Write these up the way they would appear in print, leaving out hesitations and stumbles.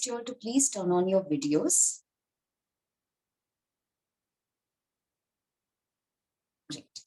You all to please turn on your videos. Great.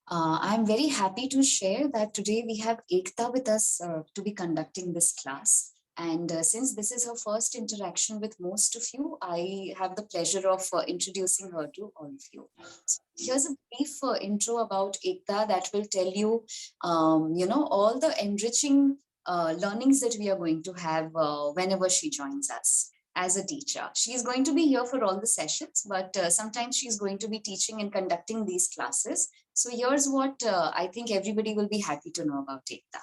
I'm very happy to share that today we have Ekta with us to be conducting this class. And since this is her first interaction with most of you, I have the pleasure of introducing her to all of you. So here's a brief intro about Ekta that will tell you, all the enriching learnings that we are going to have whenever she joins us as a teacher. She is going to be here for all the sessions, but sometimes she's going to be teaching and conducting these classes. So here's what I think everybody will be happy to know about Ekta.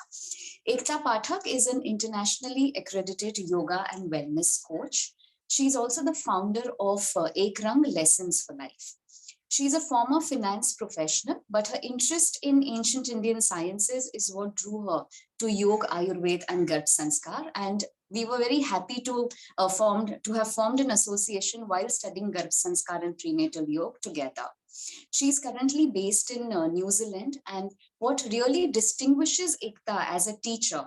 Ekta Pathak is an internationally accredited yoga and wellness coach. She's also the founder of Ekrang Lessons for Life. She's a former finance professional, but her interest in ancient Indian sciences is what drew her to Yoga, Ayurveda, and Garb Sanskar. And we were very happy to have formed an association while studying Garb Sanskar and prenatal yoga together. She's currently based in New Zealand, and what really distinguishes Ekta as a teacher,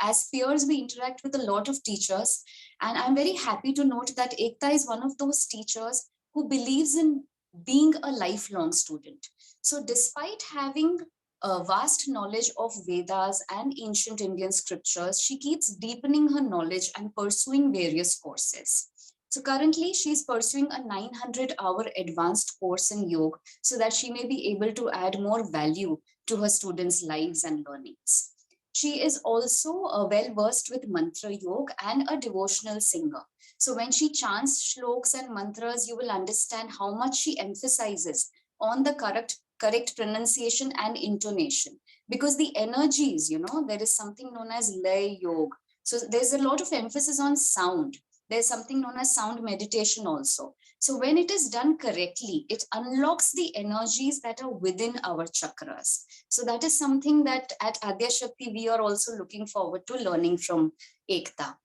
as peers, we interact with a lot of teachers, and I'm very happy to note that Ekta is one of those teachers who believes in being a lifelong student. So despite having a vast knowledge of Vedas and ancient Indian scriptures, she keeps deepening her knowledge and pursuing various courses. So currently she's pursuing a 900-hour advanced course in yoga so that she may be able to add more value to her students' lives and learnings. She is also well-versed with mantra yoga and a devotional singer. So when she chants shloks and mantras, you will understand how much she emphasizes on the correct pronunciation and intonation, because the energies, there is something known as lay yoga. So there's a lot of emphasis on sound. There's something known as sound meditation also. So when it is done correctly, it unlocks the energies that are within our chakras. So that is something that at Adya Shakti, we are also looking forward to learning from Ekta.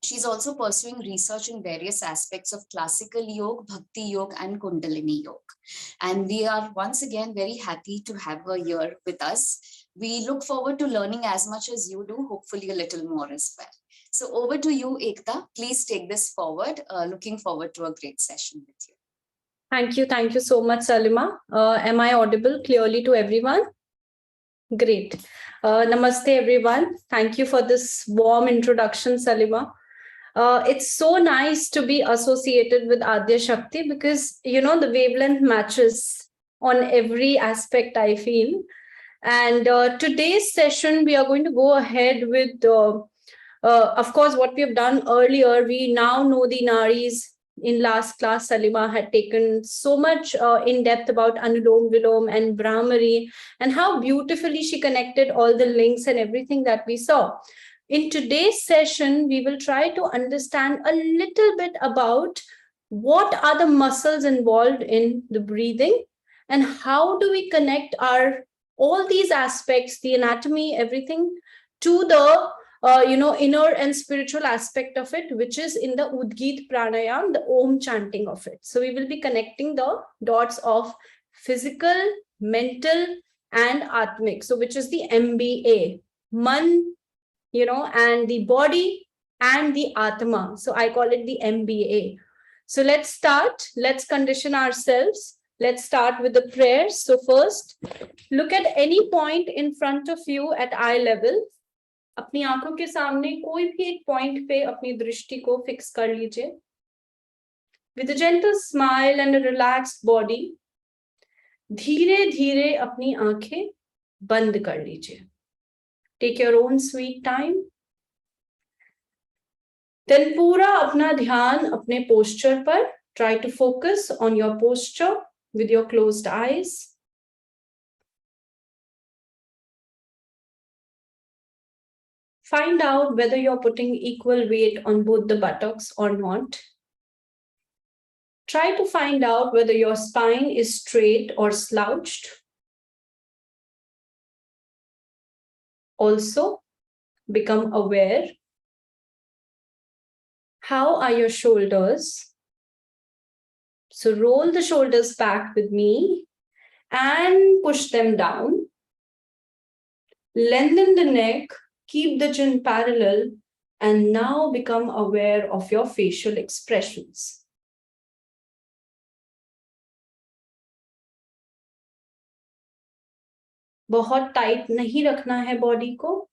She's also pursuing research in various aspects of classical yoga, bhakti yoga, and kundalini yoga. And we are once again very happy to have her here with us. We look forward to learning as much as you do, hopefully a little more as well. So over to you, Ekta. Please take this forward. Looking forward to a great session with you. Thank you. Thank you so much, Salima. Am I audible clearly to everyone? Great. Namaste, everyone. Thank you for this warm introduction, Salima. It's so nice to be associated with Adya Shakti because, the wavelength matches on every aspect, I feel. And today's session, we are going to go ahead with, of course, what we have done earlier. We now know the Naris. In last class, Salima had taken so much in depth about Anulom Vilom and Brahmari and how beautifully she connected all the links and everything that we saw. In today's session, we will try to understand a little bit about what are the muscles involved in the breathing and how do we connect all these aspects, the anatomy, everything, to the inner and spiritual aspect of it, which is in the Udgit Pranayam, the Om chanting of it. So we will be connecting the dots of physical, mental, and Atmic. So which is the MBA, Man, and the body and the Atma. So I call it the MBA. So let's start. Let's condition ourselves. Let's start with the prayers. So first, look at any point in front of you at eye level. अपनी आंखों के सामने कोई भी एक point पे अपनी दृष्टि को फिक्स कर लीजिए. With a gentle smile and a relaxed body, धीरे धीरे अपनी आंखें बंद कर लीजिए. Take your own sweet time. Then पूरा अपना ध्यान अपने posture पर. Try to focus on your posture with your closed eyes. Find out whether you're putting equal weight on both the buttocks or not. Try to find out whether your spine is straight or slouched. Also, become aware. How are your shoulders? So roll the shoulders back with me and push them down. Lengthen the neck. Keep the chin parallel And now become aware of your facial expressions. बहुत tight नहीं रखना है body को.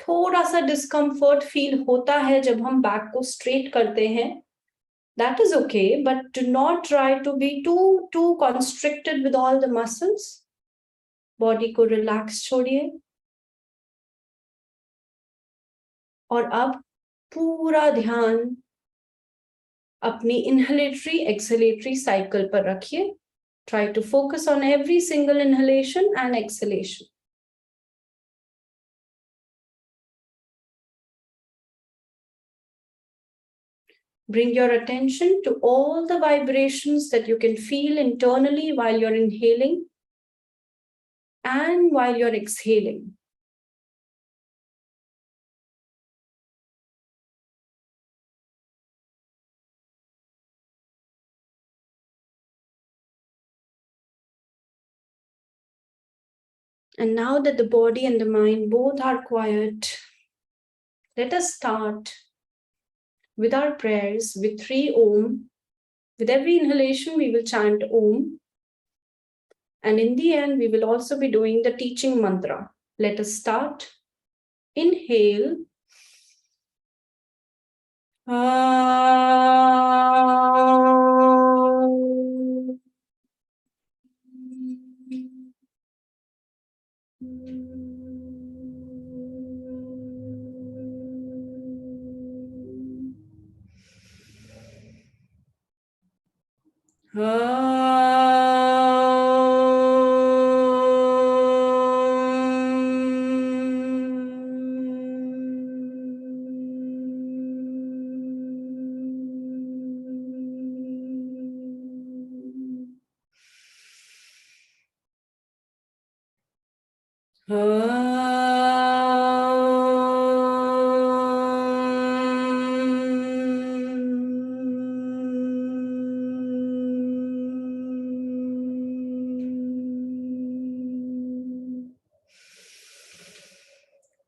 थोड़ा सा discomfort feel होता है जब हम बैक को स्ट्रेट करते हैं. That is okay, but do not try to be too constricted with all the muscles. Body को relax छोड़िए. और अब पूरा ध्यान अपनी inhalatory exhalatory cycle पर रखिए. Try to focus on every single inhalation and exhalation. Bring your attention to all the vibrations that you can feel internally while you're inhaling and while you're exhaling. And now that the body and the mind both are quiet, let us start with our prayers with 3 Om. With every inhalation, we will chant Om. And in the end, we will also be doing the teaching mantra. Let us start. Inhale.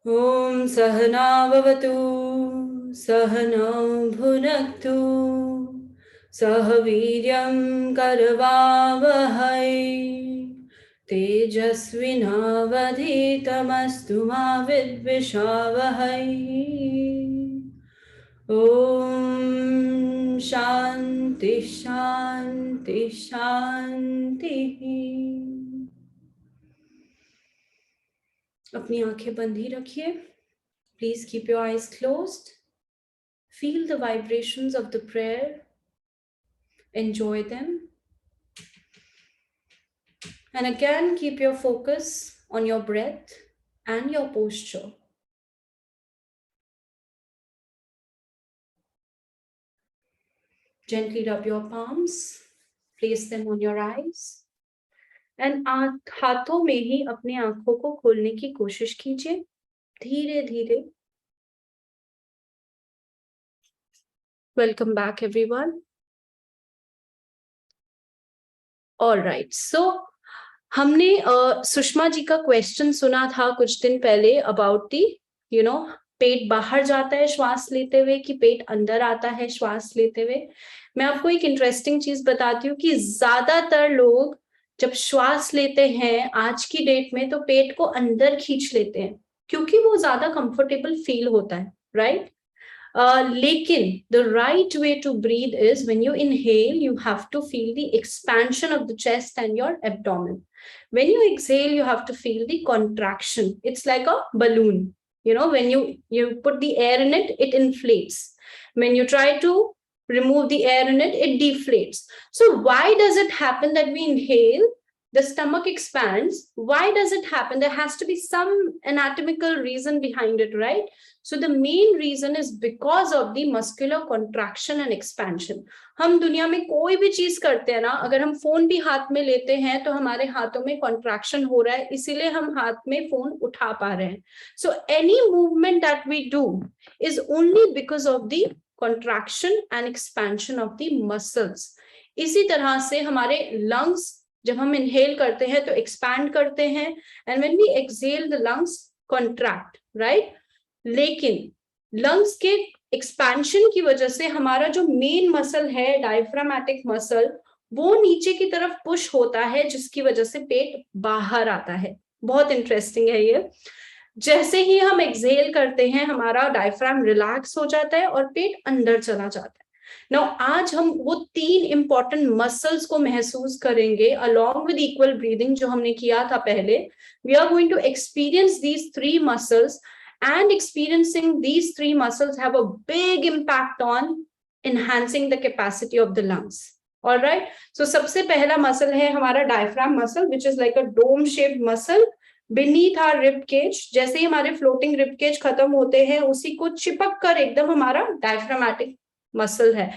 Om Sahana Bhavatu Sahana Bhunaktu Sahaviryam Karavavahai Tejasvinavadhitamastu ma vidvishavahai. Om Shanti Shanti Shanti. अपनी आंखें बंद ही रखिए. Please keep your eyes closed. Feel the vibrations of the prayer. Enjoy them. And again, keep your focus on your breath and your posture. Gently rub your palms. Place them on your eyes. And हाथों में ही अपनी आंखों को खोलने की कोशिश कीजिए. धीरे धीरे. Welcome back, everyone. All right. So, हमने सुषमा जी का क्वेश्चन सुना था कुछ दिन पहले about the, पेट बाहर जाता है श्वास लेते हुए कि पेट अंदर आता है श्वास लेते हुए. मैं आपको एक इंटरेस्टिंग चीज बताती हूँ कि ज्यादातर लोग जब श्वास लेते हैं आज की डेट में तो पेट को अंदर खींच लेते हैं क्योंकि वो ज्यादा कंफर्टेबल फील होता है, राइट? लेकिन the right way to breathe is when you inhale, you have to feel the expansion of the chest and your abdomen. When you exhale, you have to feel the contraction. It's like a balloon. When you put the air in it, it inflates. When you try to remove the air in it, it deflates. So why does it happen that we inhale, the stomach expands? Why does it happen? There has to be some anatomical reason behind it, right? So the main reason is because of the muscular contraction and expansion. हम दुनिया में कोई भी चीज करते हैं ना, अगर हम फोन भी हाथ में लेते हैं तो हमारे हाथों में contraction हो रहा है, इसीलिए हम हाथ में फोन उठा पा रहे हैं. So any movement that we do is only because of the contraction and expansion of the muscles. इसी तरह से हमारे lungs जब हम inhale करते हैं तो expand करते हैं, and when we exhale the lungs contract, right? लेकिन लंग्स के एक्सपेंशन की वजह से हमारा जो मेन मसल है डायफ्रामेटिक मसल, वो नीचे की तरफ पुश होता है, जिसकी वजह से पेट बाहर आता है। बहुत इंटरेस्टिंग है ये। जैसे ही हम एक्सहेल करते हैं, हमारा डायफ्राम रिलैक्स हो जाता है और पेट अंदर चला जाता है। नाउ आज हम वो 3 इंपॉर्टेंट मसल्स को महसूस करेंगे अलोंग विद इक्वल ब्रीदिंग, जो हमने किया था पहले। We are going to experience these 3 muscles, and experiencing these 3 muscles have a big impact on enhancing the capacity of the lungs. All right, so सबसे पहला मसल है हमारा diaphragm muscle, which is like a dome shaped muscle beneath our rib cage. जैसे ही हमारे floating rib cage खत्म होते हैं, उसी को चिपक कर एकदम हमारा diaphragmatic muscle है।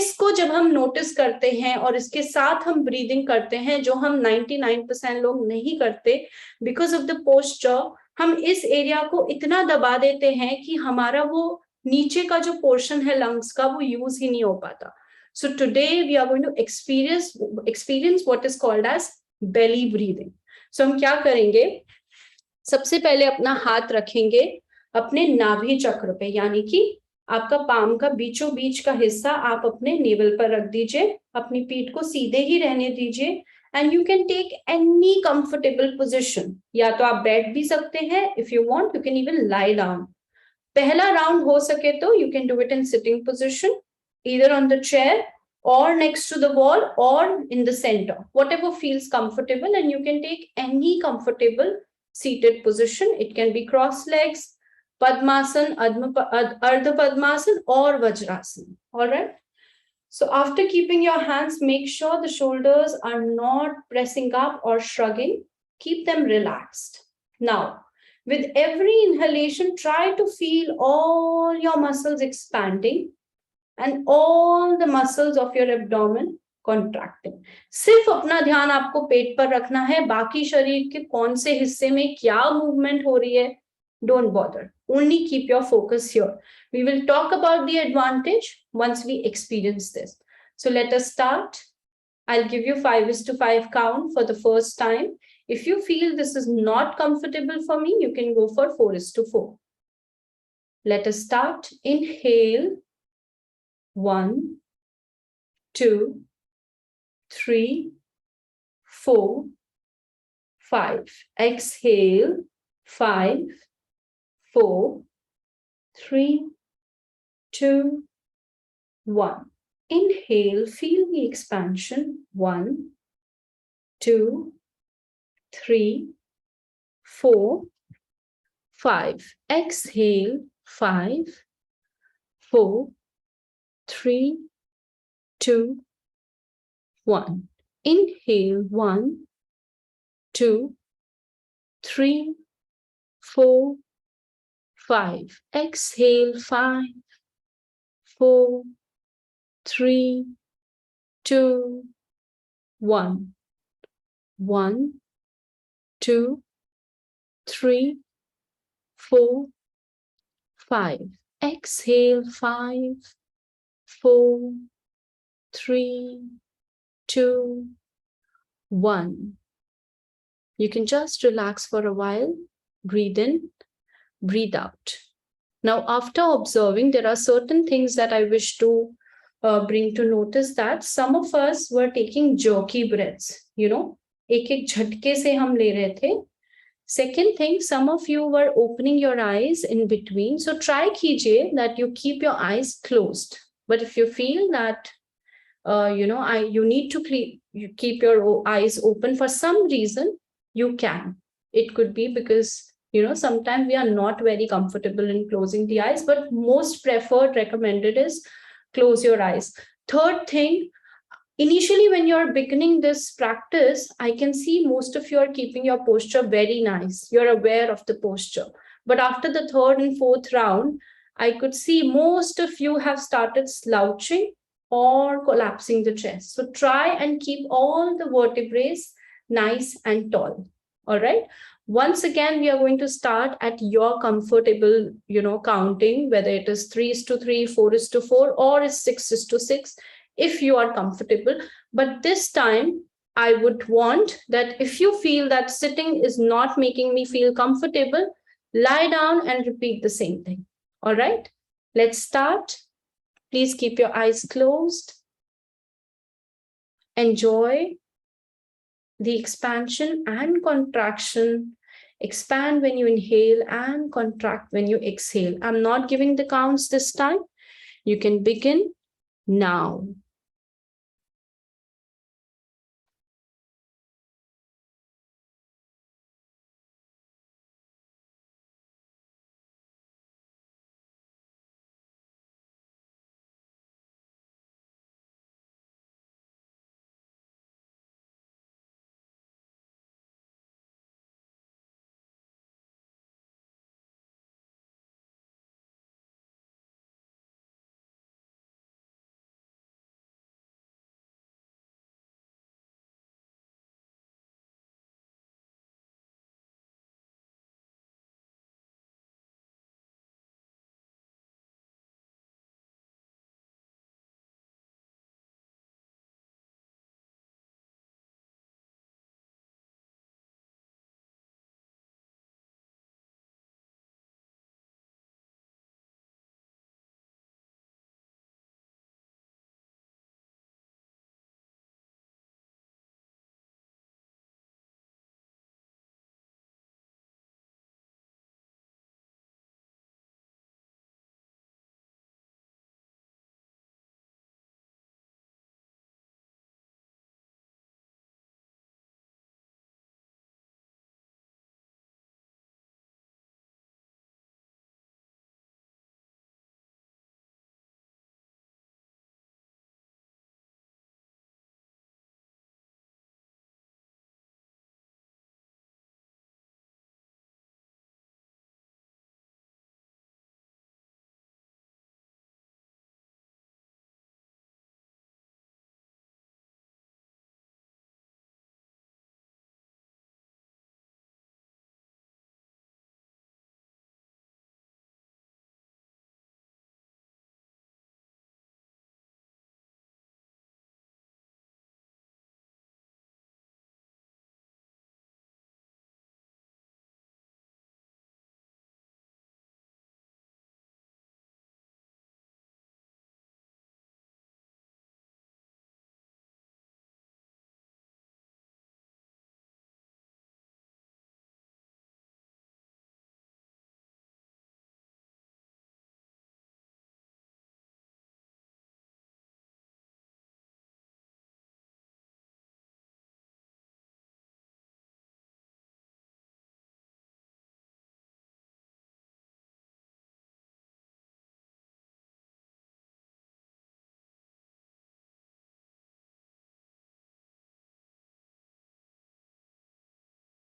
इसको जब हम नोटिस करते हैं और इसके साथ हम ब्रीदिंग करते हैं, जो हम 99% लोग नहीं करते बिकॉज ऑफ द पोस्चर, हम इस एरिया को इतना दबा देते हैं कि हमारा वो नीचे का जो पोर्शन है लंग्स का, वो यूज ही नहीं हो पाता। So today we are going to experience what is called as belly breathing. So हम क्या करेंगे, सबसे पहले अपना हाथ रखेंगे अपने नाभि चक्र पे, यानी कि आपका पाम का बीचों बीच का हिस्सा आप अपने नेवल पर रख दीजिए, अपनी पीठ को सीधे ही रहने दीजिए, and you can take any comfortable position. या तो आप बैठ भी सकते हैं, if you want you can even lie down. पहला राउंड हो सके तो you can do it in sitting position, either on the chair or next to the wall or in the center, whatever feels comfortable, and you can take any comfortable seated position. It can be cross legs, Padmasan, Ardha Padmasan or Vajrasan. All right. So after keeping your hands, make sure the shoulders are not pressing up or shrugging. Keep them relaxed. Now, with every inhalation, try to feel all your muscles expanding and all the muscles of your abdomen contracting. सिर्फ अपना ध्यान आपको पेट पर रखना है, बाकी शरीर के कौन से हिस्से में क्या मूवमेंट हो रही है, don't bother. Only keep your focus here. We will talk about the advantage once we experience this. So let us start. I'll give you 5:5 count for the first time. If you feel this is not comfortable for me, you can go for 4:4. Let us start. Inhale. 1, 2, 3, 4, 5. Exhale. 5, 4, 3, 2, 1. Inhale, feel the expansion. 1, 2, 3, 4, 5. Exhale. 5, 4, 3, 2, 1. Inhale. 1, 2, 3, 4, 5. Exhale. 5, 4, 3, 2, 1. 1, 2, 3, 4, 5. Exhale. 5, 4, 3, 2, 1. You can just relax for a while. Breathe in, breathe out. Now, after observing, there are certain things that I wish to bring to notice, that some of us were taking jerky breaths, एक झटके से हम ले रहे थे. Second thing, some of you were opening your eyes in between. So try कीजिए that you keep your eyes closed. But if you feel that, you need to keep your eyes open for some reason, you can. It could be because, sometimes we are not very comfortable in closing the eyes, but most preferred, recommended is close your eyes. Third thing, initially when you're beginning this practice, I can see most of you are keeping your posture very nice. You're aware of the posture. But after the third and fourth round, I could see most of you have started slouching or collapsing the chest. So try and keep all the vertebrae nice and tall. All right. Once again, we are going to start at your comfortable, counting, whether it is 3:3, 4:4, or it's 6:6, if you are comfortable. But this time, I would want that if you feel that sitting is not making me feel comfortable, lie down and repeat the same thing. All right, let's start. Please keep your eyes closed. Enjoy the expansion and contraction. Expand when you inhale and contract when you exhale. I'm not giving the counts this time. You can begin now.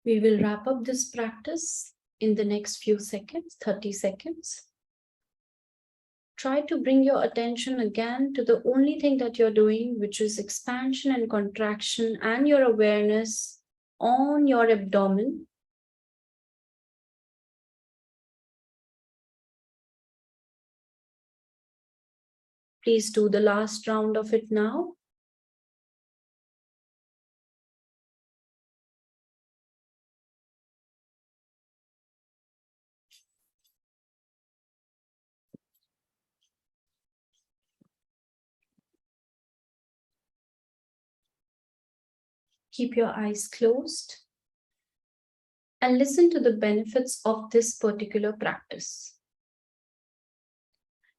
We will wrap up this practice in the next few seconds, 30 seconds. Try to bring your attention again to the only thing that you're doing, which is expansion and contraction, and your awareness on your abdomen. Please do the last round of it now. Keep your eyes closed and listen to the benefits of this particular practice.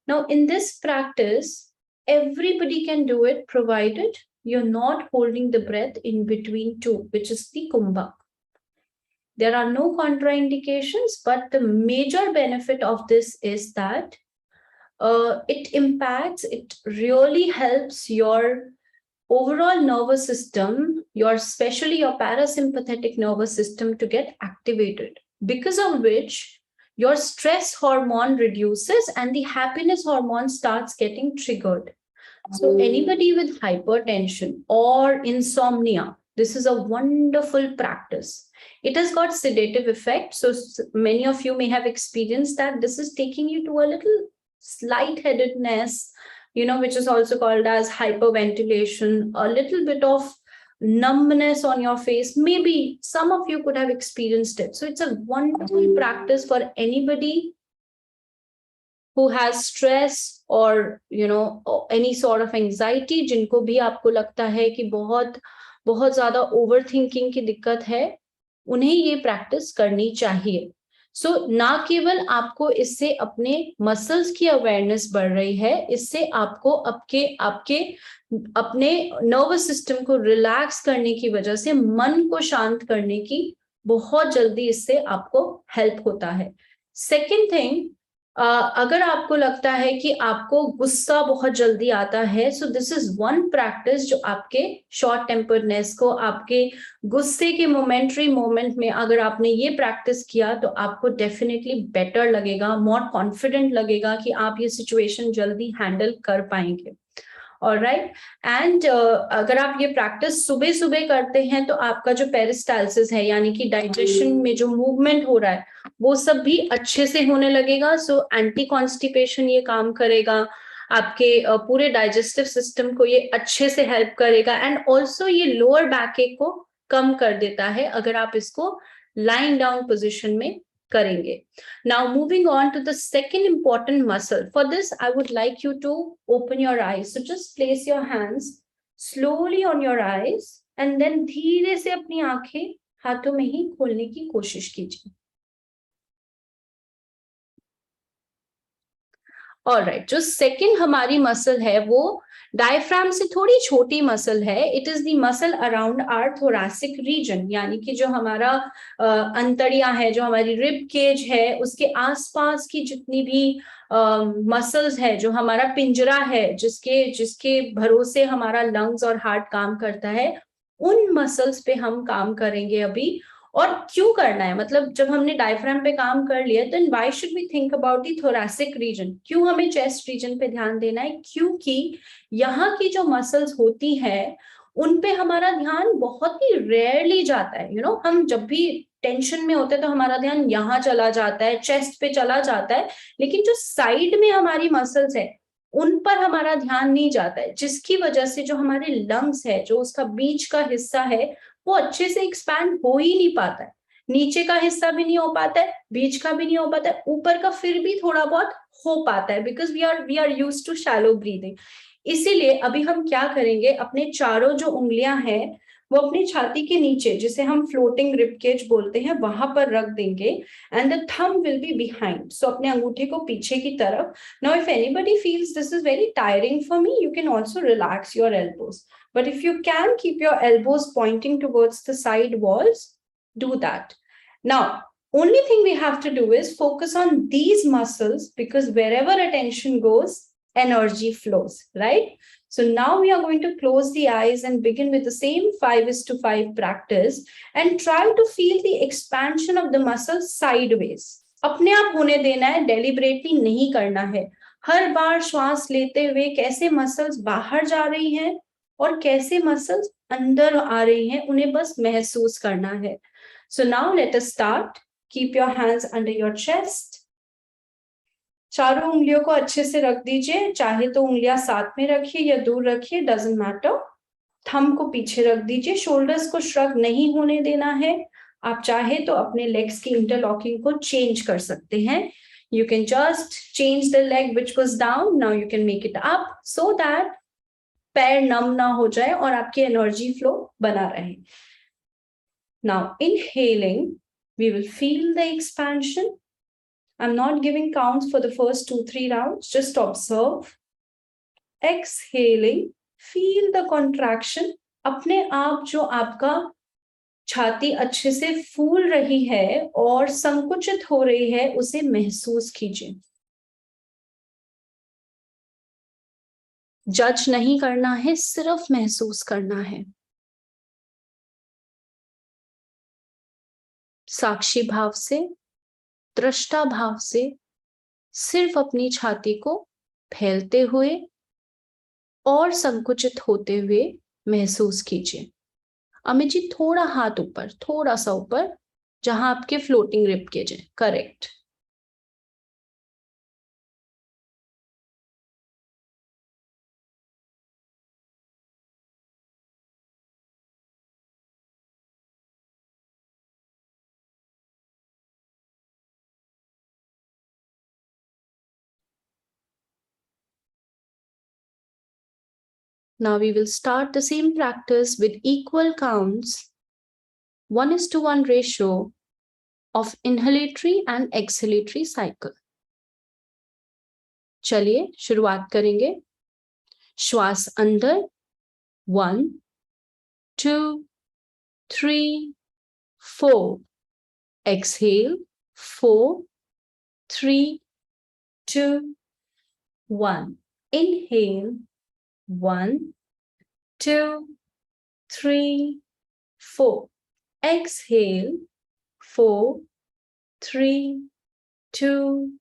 Now, in this practice, everybody can do it, provided you're not holding the breath in between two, which is the kumbhak. There are no contraindications, but the major benefit of this is that it really helps your overall nervous system, especially your parasympathetic nervous system, to get activated, because of which your stress hormone reduces and the happiness hormone starts getting triggered. So anybody with hypertension or insomnia, this is a wonderful practice. It has got sedative effect. So many of you may have experienced that this is taking you to a little lightheadedness, which is also called as hyperventilation, a little bit of numbness on your face. Maybe some of you could have experienced it. So it's a wonderful practice for anybody who has stress or any sort of anxiety, जिनको भी आपको लगता है कि बहुत बहुत ज्यादा over thinking की दिक्कत है, उन्हें ये प्रैक्टिस करनी चाहिए. सो ना केवल आपको इससे अपने मसल्स की अवेयरनेस बढ़ रही है, इससे आपको आपके आपके अपने नर्वस सिस्टम को रिलैक्स करने की वजह से, मन को शांत करने की बहुत जल्दी इससे आपको हेल्प होता है. सेकेंड थिंग, अगर आपको लगता है कि आपको गुस्सा बहुत जल्दी आता है, so this is one practice जो आपके शॉर्ट टेम्पर्डनेस को, आपके गुस्से के मोमेंटरी मोमेंट में अगर आपने ये प्रैक्टिस किया तो आपको डेफिनेटली बेटर लगेगा, मोर कॉन्फिडेंट लगेगा कि आप ये सिचुएशन जल्दी हैंडल कर पाएंगे. ऑलराइट. एंड अगर आप ये प्रैक्टिस सुबह सुबह करते हैं तो आपका जो पेरिस्टाल्सिस है, यानी कि डाइजेशन में जो मूवमेंट हो रहा है, वो सब भी अच्छे से होने लगेगा. सो एंटी कॉन्स्टिपेशन ये काम करेगा, आपके पूरे डाइजेस्टिव सिस्टम को ये अच्छे से हेल्प करेगा. एंड ऑल्सो ये लोअर बैक एक को कम कर देता है अगर आप इसको लाइंग डाउन पोजिशन में करेंगे. Now moving on to the second important muscle. For this, I would like you to open your eyes. So just place your hands slowly on your eyes and then धीरे से अपनी आंखें हाथों में ही खोलने की कोशिश कीजिए. ऑलराइट. जो सेकंड हमारी मसल है वो डायफ्राम से थोड़ी छोटी मसल है. It is the muscle around our thoracic region, यानी कि जो हमारा अंतड़िया है, जो हमारी रिब केज है, उसके आसपास की जितनी भी मसल्स है, जो हमारा पिंजरा है, जिसके जिसके भरोसे हमारा लंग्स और हार्ट काम करता है, उन मसल्स पे हम काम करेंगे अभी. और क्यों करना है, मतलब जब हमने डायफ्राम पे काम कर लिया, then why should we think about the thoracic region? क्यों हमें चेस्ट रीजन पे ध्यान देना है? क्योंकि यहाँ की जो मसल्स होती है उन पे हमारा ध्यान बहुत ही रेयरली जाता है. हम जब भी टेंशन में होते हैं तो हमारा ध्यान यहाँ चला जाता है, चेस्ट पे चला जाता है, लेकिन जो साइड में हमारी मसल्स है उन पर हमारा ध्यान नहीं जाता है, जिसकी वजह से जो हमारे लंग्स है, जो उसका बीच का हिस्सा है, वो अच्छे से एक्सपैंड हो ही नहीं पाता है. नीचे का हिस्सा भी नहीं हो पाता है, बीच का भी नहीं हो पाता है, ऊपर का फिर भी थोड़ा बहुत हो पाता है, because we are used to shallow breathing. इसीलिए अभी हम क्या करेंगे, अपने चारों जो उंगलियां हैं वो अपनी छाती के नीचे, जिसे हम फ्लोटिंग रिब केज बोलते हैं, वहां पर रख देंगे. And the thumb will be behind. So अपने अंगूठे को पीछे की तरफ. Now if anybody feels this is very tiring for me, you can also relax your elbows. But if you can keep your elbows pointing towards the side walls, do that. Now, only thing we have to do is focus on these muscles, because wherever attention goes, energy flows, right? So now we are going to close the eyes and begin with the same 5:5 practice and try to feel the expansion of the muscles sideways. अपने आप होने देना है, deliberately नहीं करना है. हर बार श्वास लेते हुए कैसे मसल्स बाहर जा रही हैं और कैसे मसल्स अंदर आ रही हैं, उन्हें बस महसूस करना है. So now let us start. Keep your hands under your chest. चारों उंगलियों को अच्छे से रख दीजिए, चाहे तो उंगलियां साथ में रखिए या दूर रखिए, डजंट मैटर. थंब को पीछे रख दीजिए, शोल्डर्स को श्रग नहीं होने देना है. आप चाहे तो अपने लेग्स की इंटरलॉकिंग को चेंज कर सकते हैं. You can just change the leg which was down. Now you can make it up so that पैर नम ना हो जाए और आपकी एनर्जी फ्लो बना रहे. Now inhaling, we will feel the expansion. I'm not giving counts for the first 2-3 rounds, just observe. Exhaling, feel the contraction. अपने आप जो आपका छाती अच्छे से फूल रही है और संकुचित हो रही है, उसे महसूस कीजिए. जज नहीं करना है, सिर्फ महसूस करना है. साक्षी भाव से, दृष्टा भाव से सिर्फ अपनी छाती को फैलते हुए और संकुचित होते हुए महसूस कीजिए. अमित जी, थोड़ा हाथ ऊपर, थोड़ा सा ऊपर, जहां आपके फ्लोटिंग रिब केज है. Correct. Now we will start the same practice with equal counts, 1:1 ratio of inhalatory and exhalatory cycle. चलिए शुरुआत करेंगे. श्वास अंदर 1, 2, 3, 4. Exhale 4, 3, 2, 1. Inhale 1, 2, 3, 4. Exhale 4, 3, 2,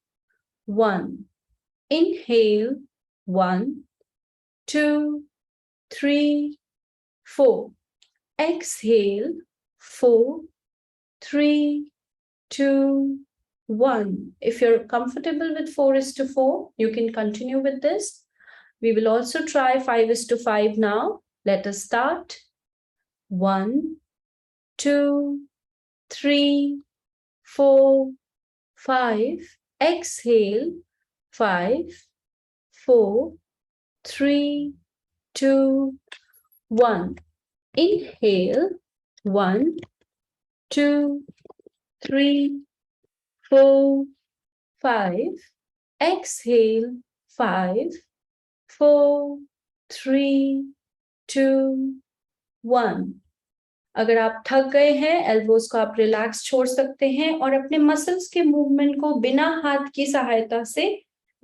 1. Inhale 1, 2, 3, 4. Exhale 4, 3, 2, 1. If you're comfortable with 4:4, you can continue with this. We will also try 5:5 now. Let us start. 1, 2, 3, 4, 5. Exhale 5, 4, 3, 2, 1. Inhale 1, 2, 3, 4, 5. Exhale 5, 4, 3, 2, 1. अगर आप थक गए हैं, एल्बोज को आप रिलैक्स छोड़ सकते हैं और अपने मसल्स के मूवमेंट को बिना हाथ की सहायता से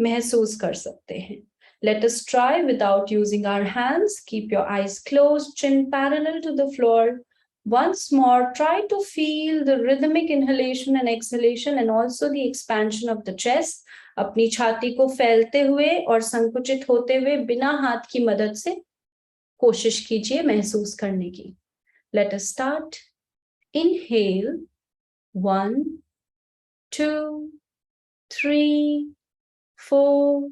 महसूस कर सकते हैं. Let us try without using our hands. Keep your eyes closed, chin parallel to the floor. Once more, try to feel the rhythmic inhalation and exhalation and also the expansion of the chest. अपनी छाती को फैलते हुए और संकुचित होते हुए बिना हाथ की मदद से कोशिश कीजिए महसूस करने की. Let us start. Inhale 1, 2, 3, 4,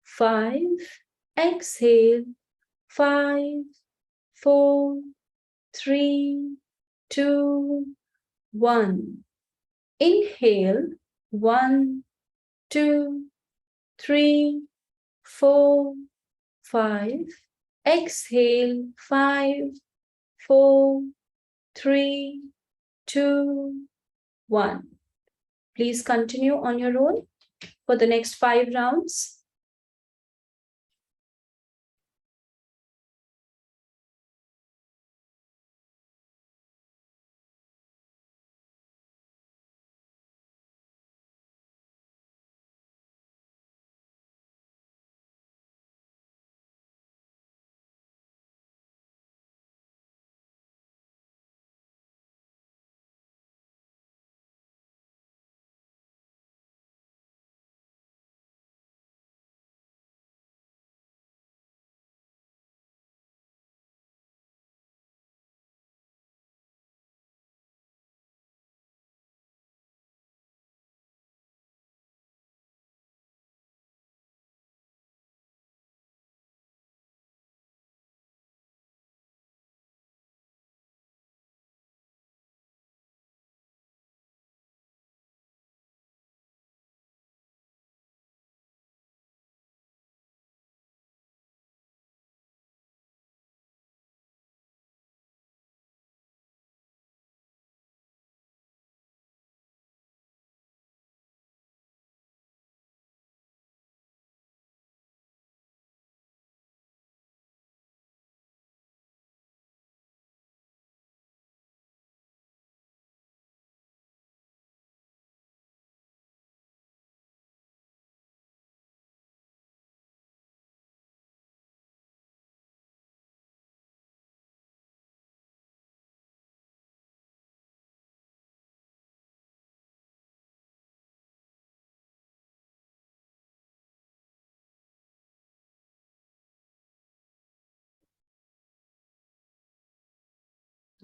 5. Exhale 5, 4, 3, 2, 1. Inhale 1, 2, 3, 4, 5. Exhale 5, 4, 3, 2, 1. Please continue on your own for the next 5 rounds.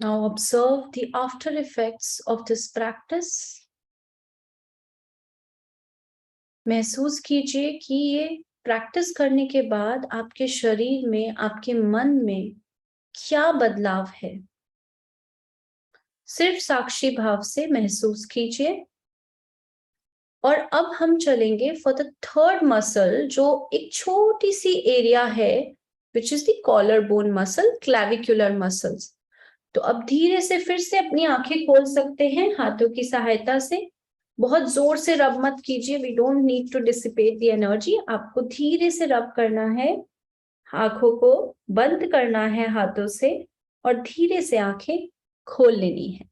Now observe the after effects of this practice. महसूस कीजिए कि ये प्रैक्टिस करने के बाद आपके शरीर में, आपके मन में क्या बदलाव है. सिर्फ साक्षी भाव से महसूस कीजिए. और अब हम चलेंगे फॉर द थर्ड मसल, जो एक छोटी सी एरिया है which is the collarbone muscle, clavicular muscles. तो अब धीरे से फिर से अपनी आंखें खोल सकते हैं हाथों की सहायता से. बहुत जोर से रब मत कीजिए, we don't need to dissipate the energy. आपको धीरे से रब करना है, आंखों को बंद करना है हाथों से और धीरे से आंखें खोल लेनी है.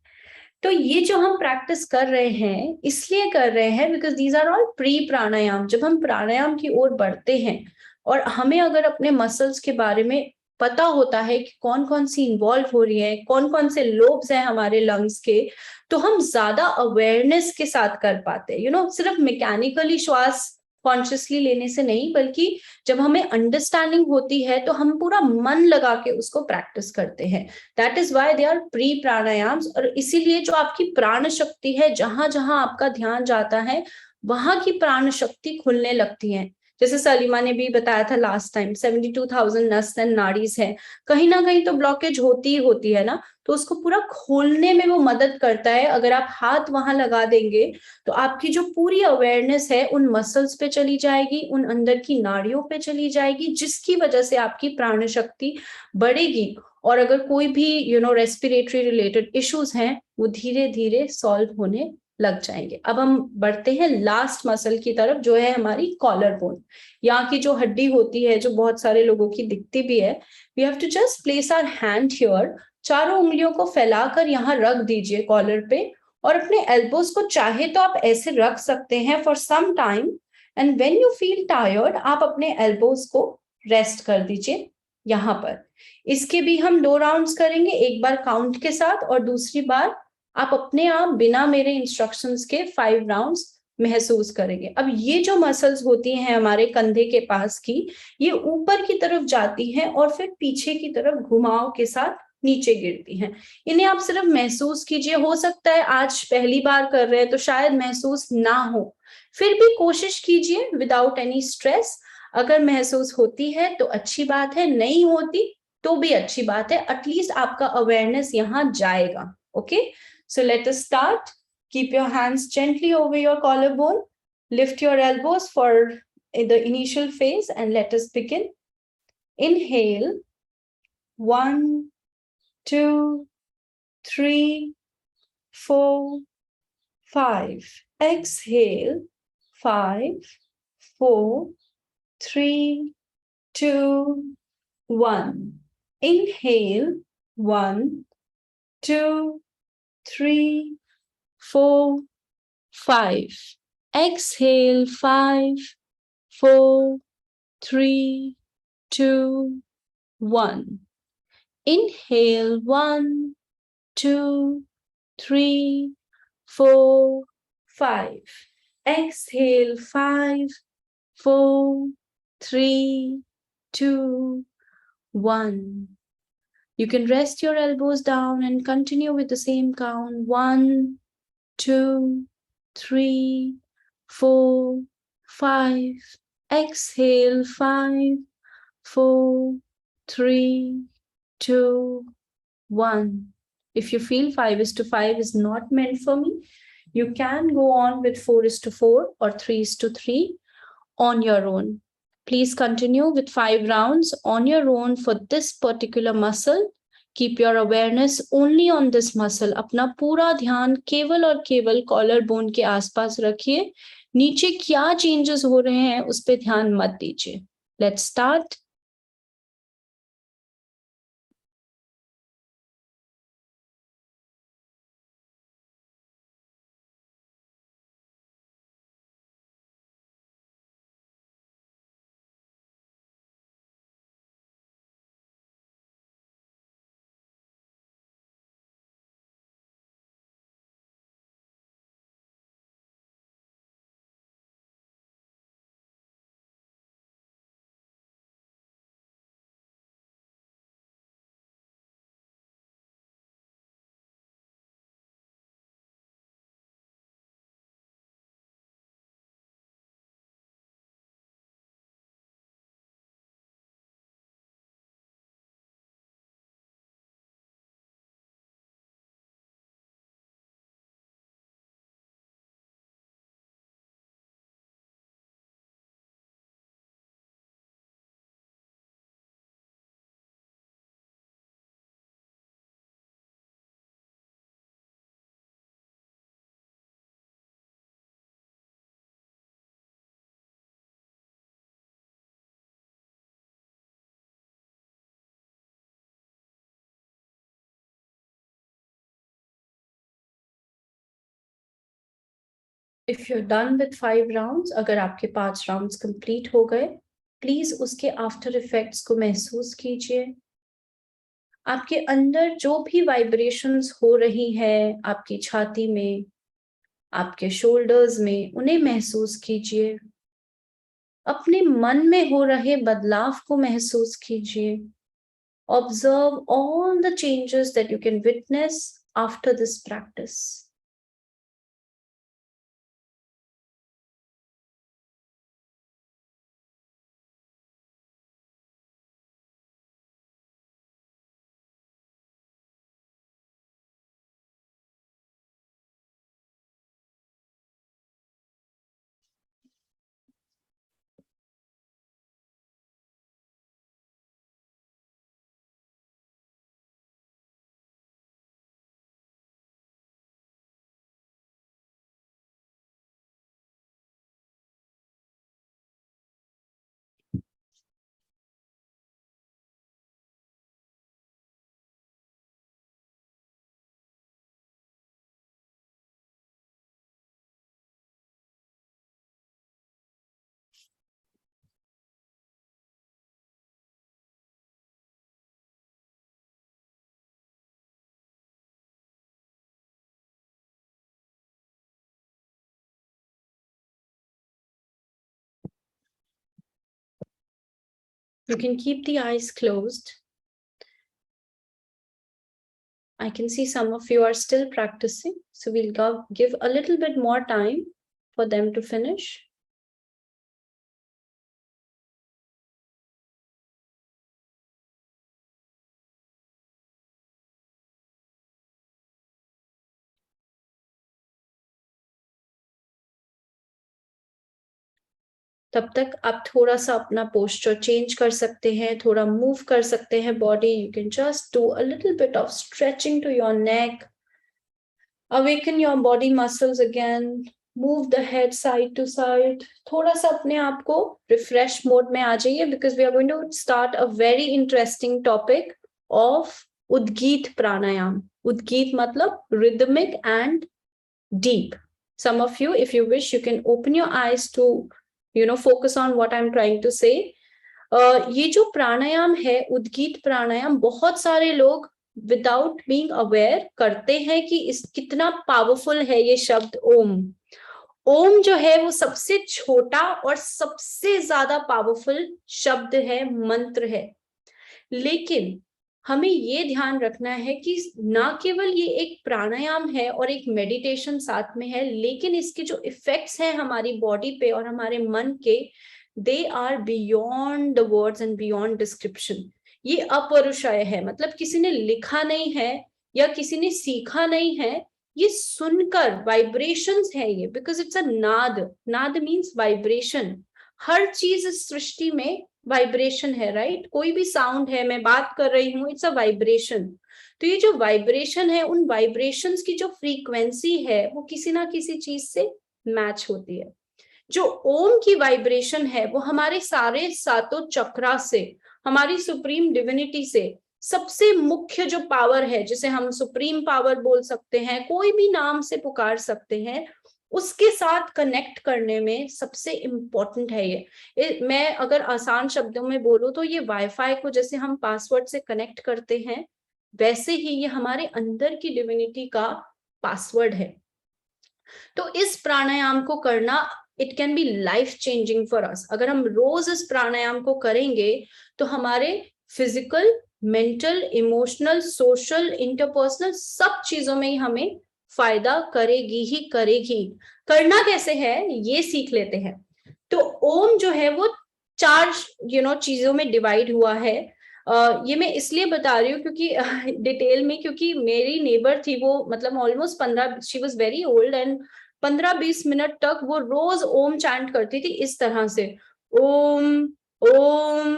तो ये जो हम प्रैक्टिस कर रहे हैं इसलिए कर रहे हैं because these are all pre pranayama. जब हम प्राणायाम की ओर बढ़ते हैं और हमें अगर अपने मसल्स के बारे में पता होता है कि कौन कौन सी इन्वॉल्व हो रही है, कौन कौन से लोब्स हैं हमारे लंग्स के, तो हम ज्यादा अवेयरनेस के साथ कर पाते हैं. सिर्फ मैकेनिकली श्वास कॉन्शियसली लेने से नहीं, बल्कि जब हमें अंडरस्टैंडिंग होती है तो हम पूरा मन लगा के उसको प्रैक्टिस करते हैं. That is why they are pre pranayamas. और इसीलिए जो आपकी प्राण शक्ति है, जहां जहां आपका ध्यान जाता है वहां की प्राण शक्ति खुलने लगती है. जैसे सलीमा ने भी बताया था लास्ट टाइम, 72,000 नस एंड नाड़ीज है, कहीं ना कहीं तो ब्लॉकेज होती ही होती है ना, तो उसको पूरा खोलने में वो मदद करता है. अगर आप हाथ वहां लगा देंगे तो आपकी जो पूरी अवेयरनेस है उन मसल्स पे चली जाएगी, उन अंदर की नाड़ियों पे चली जाएगी, जिसकी वजह से आपकी प्राण शक्ति बढ़ेगी. और अगर कोई भी रेस्पिरेटरी रिलेटेड इश्यूज हैं वो धीरे धीरे सॉल्व होने लग जाएंगे. अब हम बढ़ते हैं लास्ट मसल की तरफ, जो है हमारी कॉलर बोन. यहाँ की जो हड्डी होती है, जो बहुत सारे लोगों की दिखती भी है, we have to just place our hand here. चारों उंगलियों को फैलाकर यहाँ रख दीजिए कॉलर पे, और अपने एल्बोज को चाहे तो आप ऐसे रख सकते हैं for some time. And when you feel tired आप अपने एल्बोज को रेस्ट कर दीजिए यहाँ पर. इसके भी हम 2 राउंड्स करेंगे, एक बार काउंट के साथ और दूसरी बार आप अपने आप बिना मेरे इंस्ट्रक्शंस के 5 राउंड्स महसूस करेंगे. अब ये जो मसल्स होती हैं हमारे कंधे के पास की, ये ऊपर की तरफ जाती हैं और फिर पीछे की तरफ घुमाव के साथ नीचे गिरती हैं. इन्हें आप सिर्फ महसूस कीजिए. हो सकता है आज पहली बार कर रहे हैं तो शायद महसूस ना हो, फिर भी कोशिश कीजिए विदाउट एनी स्ट्रेस. अगर महसूस होती है तो अच्छी बात है, नहीं होती तो भी अच्छी बात है. एटलीस्ट आपका अवेयरनेस यहाँ जाएगा. Okay, so let us start. Keep your hands gently over your collarbone. Lift your elbows for the initial phase and let us begin. Inhale. 1, 2, 3, 4, 5. Exhale. 5, 4, 3, 2, 1. Inhale. 1, 2, 3, 4, 5. Exhale. 5, 4, 3, 2, 1. Inhale. 1, 2, 3, 4, 5. Exhale. 5, 4, 3, 2, 1. You can rest your elbows down and continue with the same count. 1, 2, 3, 4, 5. Exhale. 5, 4, 3, 2, 1. If you feel 5:5 is not meant for me, you can go on with 4:4 or 3:3 on your own. Please continue with 5 rounds on your own for this particular muscle. Keep your awareness only on this muscle. अपना पूरा ध्यान केवल और केवल collar bone के आसपास रखिए. नीचे क्या चेंजेस हो रहे हैं उस पर ध्यान मत दीजिए. Let's start. If you're done with 5 rounds, अगर आपके 5 rounds complete हो गए, प्लीज उसके आफ्टर इफेक्ट्स को महसूस कीजिए। आपके अंदर जो भी वाइब्रेशंस हो रही है, आपकी छाती में, आपके शोल्डर्स में, उन्हें महसूस कीजिए। अपने मन में हो रहे बदलाव को महसूस कीजिए। Observe all the changes that you can witness after this practice. You can keep the eyes closed. I can see some of you are still practicing, so we'll give a little bit more time for them to finish. तब तक आप थोड़ा सा अपना posture change कर सकते हैं, थोड़ा मूव कर सकते हैं body. You can just do a little bit of stretching to your neck. Awaken your body muscles again. Move the head side to side. थोड़ा सा अपने आप को refresh mode में आ जाइए, because we are going to start a very interesting topic of Udgit Pranayam. Udgit मतलब rhythmic and deep. Some of you, if you wish, you can open your eyes to, focus on what I'm trying to say. ये जो प्राणायाम है, उद्गीत प्राणायाम, बहुत सारे लोग without being aware करते हैं कि इस कितना पावरफुल है ये शब्द ओम. ओम जो है वो सबसे छोटा और सबसे ज्यादा पावरफुल शब्द है, मंत्र है. लेकिन हमें ये ध्यान रखना है कि ना केवल ये एक प्राणायाम है और एक मेडिटेशन साथ में है, लेकिन इसके जो इफेक्ट्स हैं हमारी बॉडी पे और हमारे मन के, they are beyond the words and beyond description. ये अपरुषाय है, मतलब किसी ने लिखा नहीं है या किसी ने सीखा नहीं है, ये सुनकर वाइब्रेशंस है ये, बिकॉज इट्स अ नाद. नाद मीन्स वाइब्रेशन. हर चीज इस सृष्टि में वाइब्रेशन है, राइट? कोई भी साउंड है, मैं बात कर रही हूँ, इट्स अ वाइब्रेशन. तो ये जो वाइब्रेशन है, उन वाइब्रेशंस की जो फ्रीक्वेंसी है वो किसी ना किसी चीज से मैच होती है. जो ओम की वाइब्रेशन है वो हमारे सारे सातों चक्रा से, हमारी सुप्रीम डिविनिटी से, सबसे मुख्य जो पावर है, जिसे हम सुप्रीम पावर बोल सकते हैं, कोई भी नाम से पुकार सकते हैं, उसके साथ कनेक्ट करने में सबसे इम्पोर्टेंट है ये. मैं अगर आसान शब्दों में बोलूं तो ये वाईफाई को जैसे हम पासवर्ड से कनेक्ट करते हैं, वैसे ही ये हमारे अंदर की डिविनिटी का पासवर्ड है. तो इस प्राणायाम को करना, it can be life changing for us. अगर हम रोज इस प्राणायाम को करेंगे तो हमारे physical, mental, emotional, social, interpersonal सब चीजों में ही हमें फायदा करेगी ही करेगी. करना कैसे है ये सीख लेते हैं. तो ओम जो है वो 4 चीजों में डिवाइड हुआ है. ये मैं इसलिए बता रही हूँ क्योंकि डिटेल में, क्योंकि मेरी नेबर थी, वो मतलब almost 15, she was very old, and 15-20 minute तक वो रोज ओम चैंट करती थी इस तरह से, ओम ओम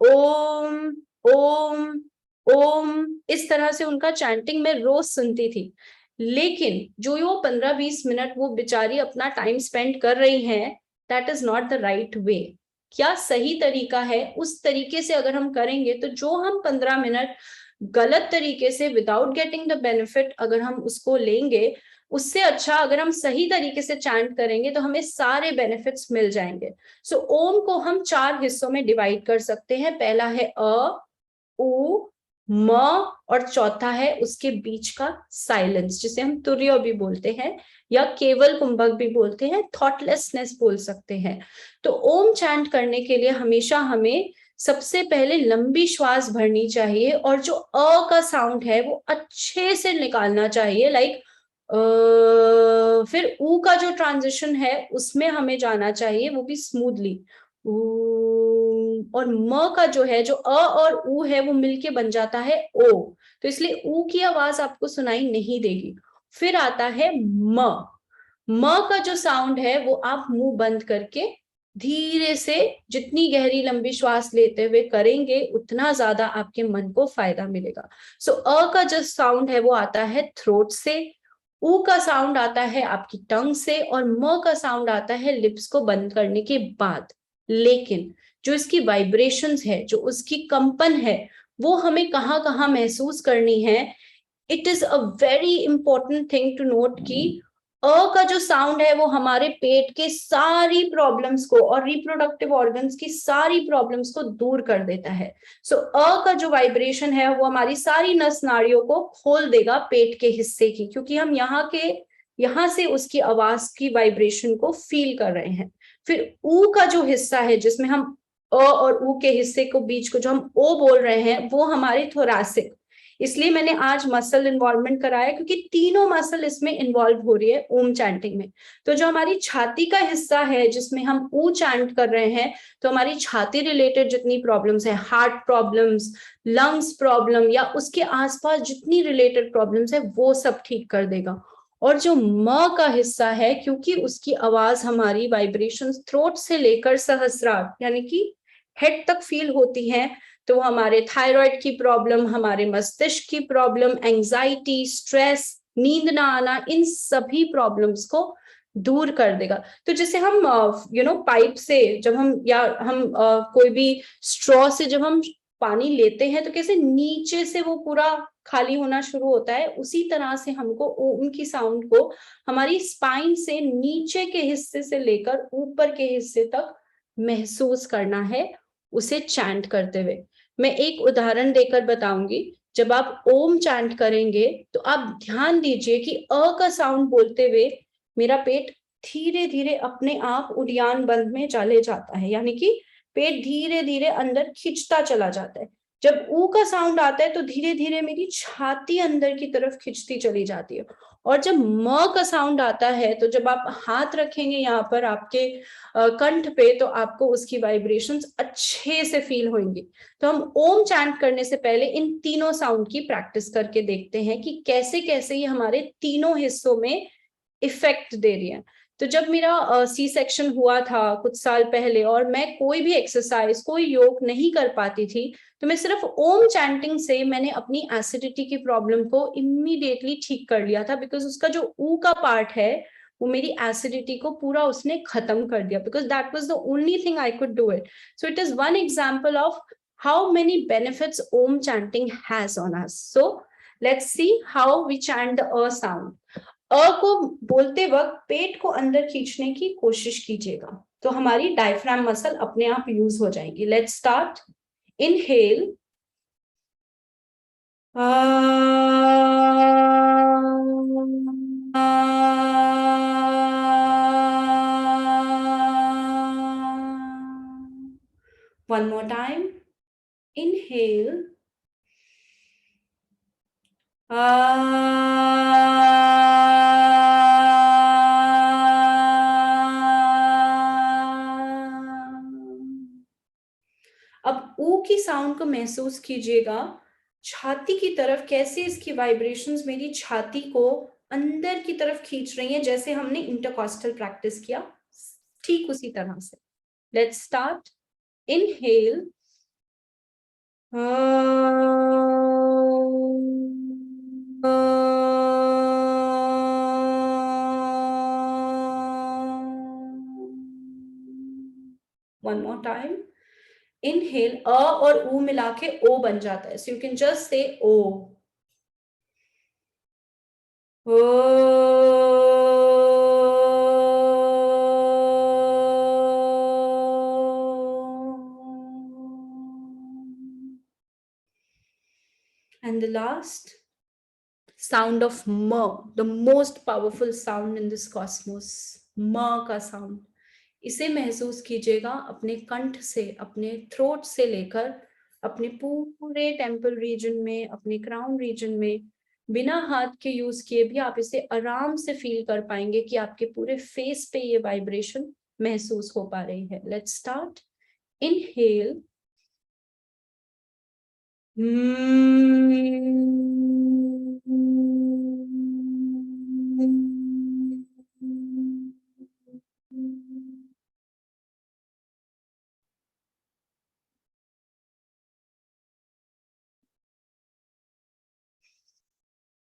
ओम ओम ओम. इस तरह से उनका चैंटिंग मैं रोज सुनती थी. लेकिन जो 15-20 मिनट वो बेचारी अपना टाइम स्पेंड कर रही हैं, that is not the right way. क्या सही तरीका है, उस तरीके से अगर हम करेंगे तो जो हम 15 मिनट गलत तरीके से विदाउट गेटिंग द बेनिफिट अगर हम उसको लेंगे, उससे अच्छा अगर हम सही तरीके से चैंट करेंगे तो हमें सारे बेनिफिट्स मिल जाएंगे। सो ओम को हम 4 हिस्सों में डिवाइड कर सकते हैं। पहला है अ, उ, म, और चौथा है उसके बीच का साइलेंस, जिसे हम तुर्य भी बोलते हैं या केवल कुंभक भी बोलते हैं, थॉटलेसनेस बोल सकते हैं। तो ओम चैंट करने के लिए हमेशा हमें सबसे पहले लंबी श्वास भरनी चाहिए और जो अ का साउंड है वो अच्छे से निकालना चाहिए, लाइक फिर ऊ का जो ट्रांजिशन है उसमें हमें जाना चाहिए, वो भी स्मूथली। और म का जो है, जो अ और ऊ है, वो मिलके बन जाता है ओ, तो इसलिए ऊ की आवाज आपको सुनाई नहीं देगी। फिर आता है म। म का जो साउंड है वो आप मुंह बंद करके धीरे से, जितनी गहरी लंबी श्वास लेते हुए करेंगे उतना ज्यादा आपके मन को फायदा मिलेगा। सो अ का जो साउंड है वो आता है थ्रोट से, ऊ का साउंड आता है आपकी टंग से, और म का साउंड आता है लिप्स को बंद करने के बाद। लेकिन जो इसकी वाइब्रेशंस है, जो उसकी कंपन है, वो हमें कहाँ कहाँ महसूस करनी है। It is a very important thing to note कि अ का जो साउंड है वो हमारे पेट के सारी प्रॉब्लम्स को और रिप्रोडक्टिव ऑर्गन्स की सारी प्रॉब्लम्स को दूर कर देता है। सो अ का जो वाइब्रेशन है वो हमारी सारी नस नाड़ियों को खोल देगा पेट के हिस्से की, क्योंकि हम यहाँ से उसकी आवाज की वाइब्रेशन को फील कर रहे हैं। फिर ऊ का जो हिस्सा है, जिसमें हम अ और ऊ के हिस्से को बीच को जो हम ओ बोल रहे हैं, वो हमारे थोरासिक, इसलिए मैंने आज मसल इन्वॉल्वमेंट कराया क्योंकि तीनों मसल इसमें इन्वॉल्व हो रही है ओम चैंटिंग में। तो जो हमारी छाती का हिस्सा है जिसमें हम ऊ चैंट कर रहे हैं, तो हमारी छाती रिलेटेड जितनी प्रॉब्लम्स है, हार्ट प्रॉब्लम्स, लंग्स प्रॉब्लम या उसके आसपास जितनी रिलेटेड प्रॉब्लम्स है, वो सब ठीक कर देगा। और जो म का हिस्सा है, क्योंकि उसकी आवाज हमारी वाइब्रेशंस थ्रोट से लेकर सहस्रार यानी कि हेड तक फील होती है, तो हमारे थायराइड की प्रॉब्लम, हमारे मस्तिष्क की प्रॉब्लम, एंजाइटी, स्ट्रेस, नींद ना आना, इन सभी प्रॉब्लम्स को दूर कर देगा। तो जैसे हम पाइप से जब हम या हम कोई भी स्ट्रॉ से जब हम पानी लेते हैं तो कैसे नीचे से वो पूरा खाली होना शुरू होता है, उसी तरह से हमको उनकी साउंड को हमारी स्पाइन से नीचे के हिस्से से लेकर ऊपर के हिस्से तक महसूस करना है, उसे चैंट करते हुए। मैं एक उदाहरण देकर बताऊंगी। जब आप ओम चैंट करेंगे तो आप ध्यान दीजिए कि अ का साउंड बोलते हुए मेरा पेट धीरे धीरे अपने आप उड़ान बंद में चले जाता है, यानी कि पेट धीरे धीरे अंदर खिंचता चला जाता है। जब ऊ का साउंड आता है तो धीरे धीरे मेरी छाती अंदर की तरफ खिंचती चली जाती है। और जब म का साउंड आता है तो जब आप हाथ रखेंगे यहाँ पर आपके कंठ पे, तो आपको उसकी वाइब्रेशंस अच्छे से फील होंगी। तो हम ओम चैंट करने से पहले इन तीनों साउंड की प्रैक्टिस करके देखते हैं कि कैसे कैसे ये हमारे तीनों हिस्सों में इफेक्ट दे रही है। तो जब मेरा सी सेक्शन हुआ था कुछ साल पहले और मैं कोई भी एक्सरसाइज, कोई योग नहीं कर पाती थी, तो मैं सिर्फ ओम चैंटिंग से मैंने अपनी एसिडिटी की प्रॉब्लम को इमीडिएटली ठीक कर लिया था, बिकॉज उसका जो ऊ का पार्ट है वो मेरी एसिडिटी को पूरा उसने खत्म कर दिया, because that was the only thing I could do it. So it is one example of how many benefits Om chanting has on us. So let's see how we chant the A sound. अ को बोलते वक्त पेट को अंदर खींचने की कोशिश कीजिएगा, तो हमारी डायफ्राम मसल अपने आप यूज हो जाएगी। Let's start. Inhale, one more time. Inhale, अब ऊ की साउंड को महसूस कीजिएगा, छाती की तरफ कैसे इसकी वाइब्रेशंस मेरी छाती को अंदर की तरफ खींच रही हैं, जैसे हमने इंटरकॉस्टल प्रैक्टिस किया, ठीक उसी तरह से। Let's start. Inhale, one more time. Inhale, अ और ऊ मिला के ओ बन जाता है, so you can just say O. And the last, sound of म, the most powerful sound in this cosmos, म का sound. इसे महसूस कीजिएगा अपने कंठ से, अपने थ्रोट से लेकर अपने पूरे टेम्पल रीजन में, अपने क्राउन रीजन में, बिना हाथ के यूज किए भी आप इसे आराम से फील कर पाएंगे कि आपके पूरे फेस पे ये वाइब्रेशन महसूस हो पा रही है. Let's start. Inhale.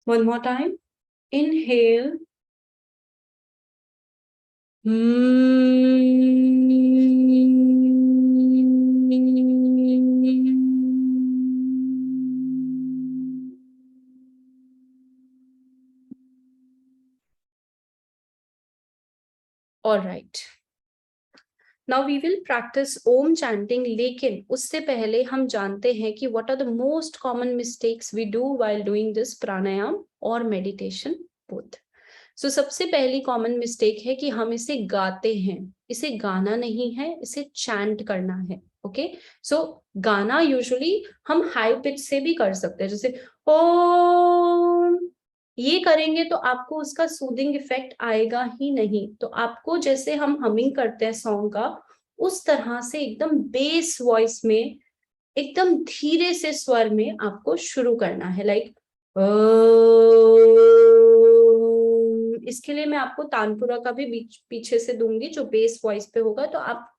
One more time. Inhale. All right. Now we will practice Om chanting, लेकिन उससे पहले हम जानते हैं कि what are the most common mistakes we do while doing this pranayam or meditation both. So सबसे पहली common mistake है कि हम इसे गाते हैं. इसे गाना नहीं है, इसे chant करना है. Okay? So गाना usually हम high pitch से भी कर सकते हैं, जैसे ओम. ये करेंगे तो आपको उसका सूदिंग इफेक्ट आएगा ही नहीं. तो आपको जैसे हम हमिंग करते हैं सॉन्ग का, उस तरह से एकदम बेस वॉइस में, एकदम धीरे से स्वर में आपको शुरू करना है. लाइक इसके लिए मैं आपको तानपुरा का भी पीछे से दूंगी जो बेस वॉइस पे होगा, तो आप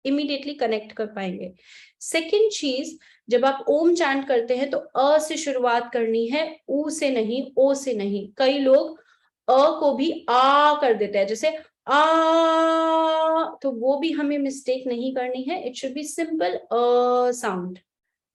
इमीडिएटली कनेक्ट कर पाएंगे. सेकेंड चीज, जब आप ओम चैंट करते हैं तो अ से शुरुआत करनी है, ऊ से नहीं, ओ से नहीं. कई लोग अ को भी आ कर देते हैं, जैसे आ, तो वो भी हमें मिस्टेक नहीं करनी है. It should be simple a sound.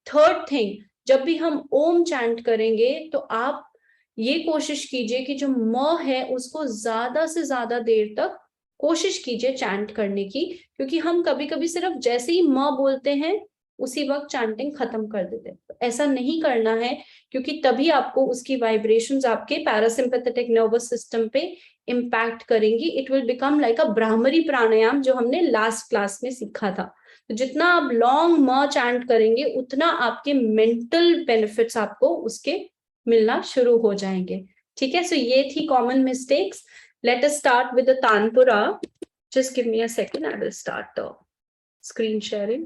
Third thing, जब भी हम ओम चैंट करेंगे तो आप ये कोशिश कीजिए कि जो म है उसको ज्यादा से ज्यादा देर तक कोशिश कीजिए चैंट करने की, क्योंकि हम कभी कभी सिर्फ जैसे ही म बोलते हैं उसी वक्त चैंटिंग खत्म कर देते हैं. तो ऐसा नहीं करना है, क्योंकि तभी आपको उसकी वाइब्रेशंस आपके पैरासिम्पैथेटिक नर्वस सिस्टम पे इम्पैक्ट करेंगी. It will become like a Bhramari pranayama जो हमने लास्ट क्लास में सीखा था. तो जितना आप लॉन्ग म चैंट करेंगे उतना आपके मेंटल बेनिफिट्स आपको उसके मिलना शुरू हो जाएंगे. ठीक है. सो ये थी common mistakes. Let us start with the tanpura. Just give me a second, I will start the screen sharing.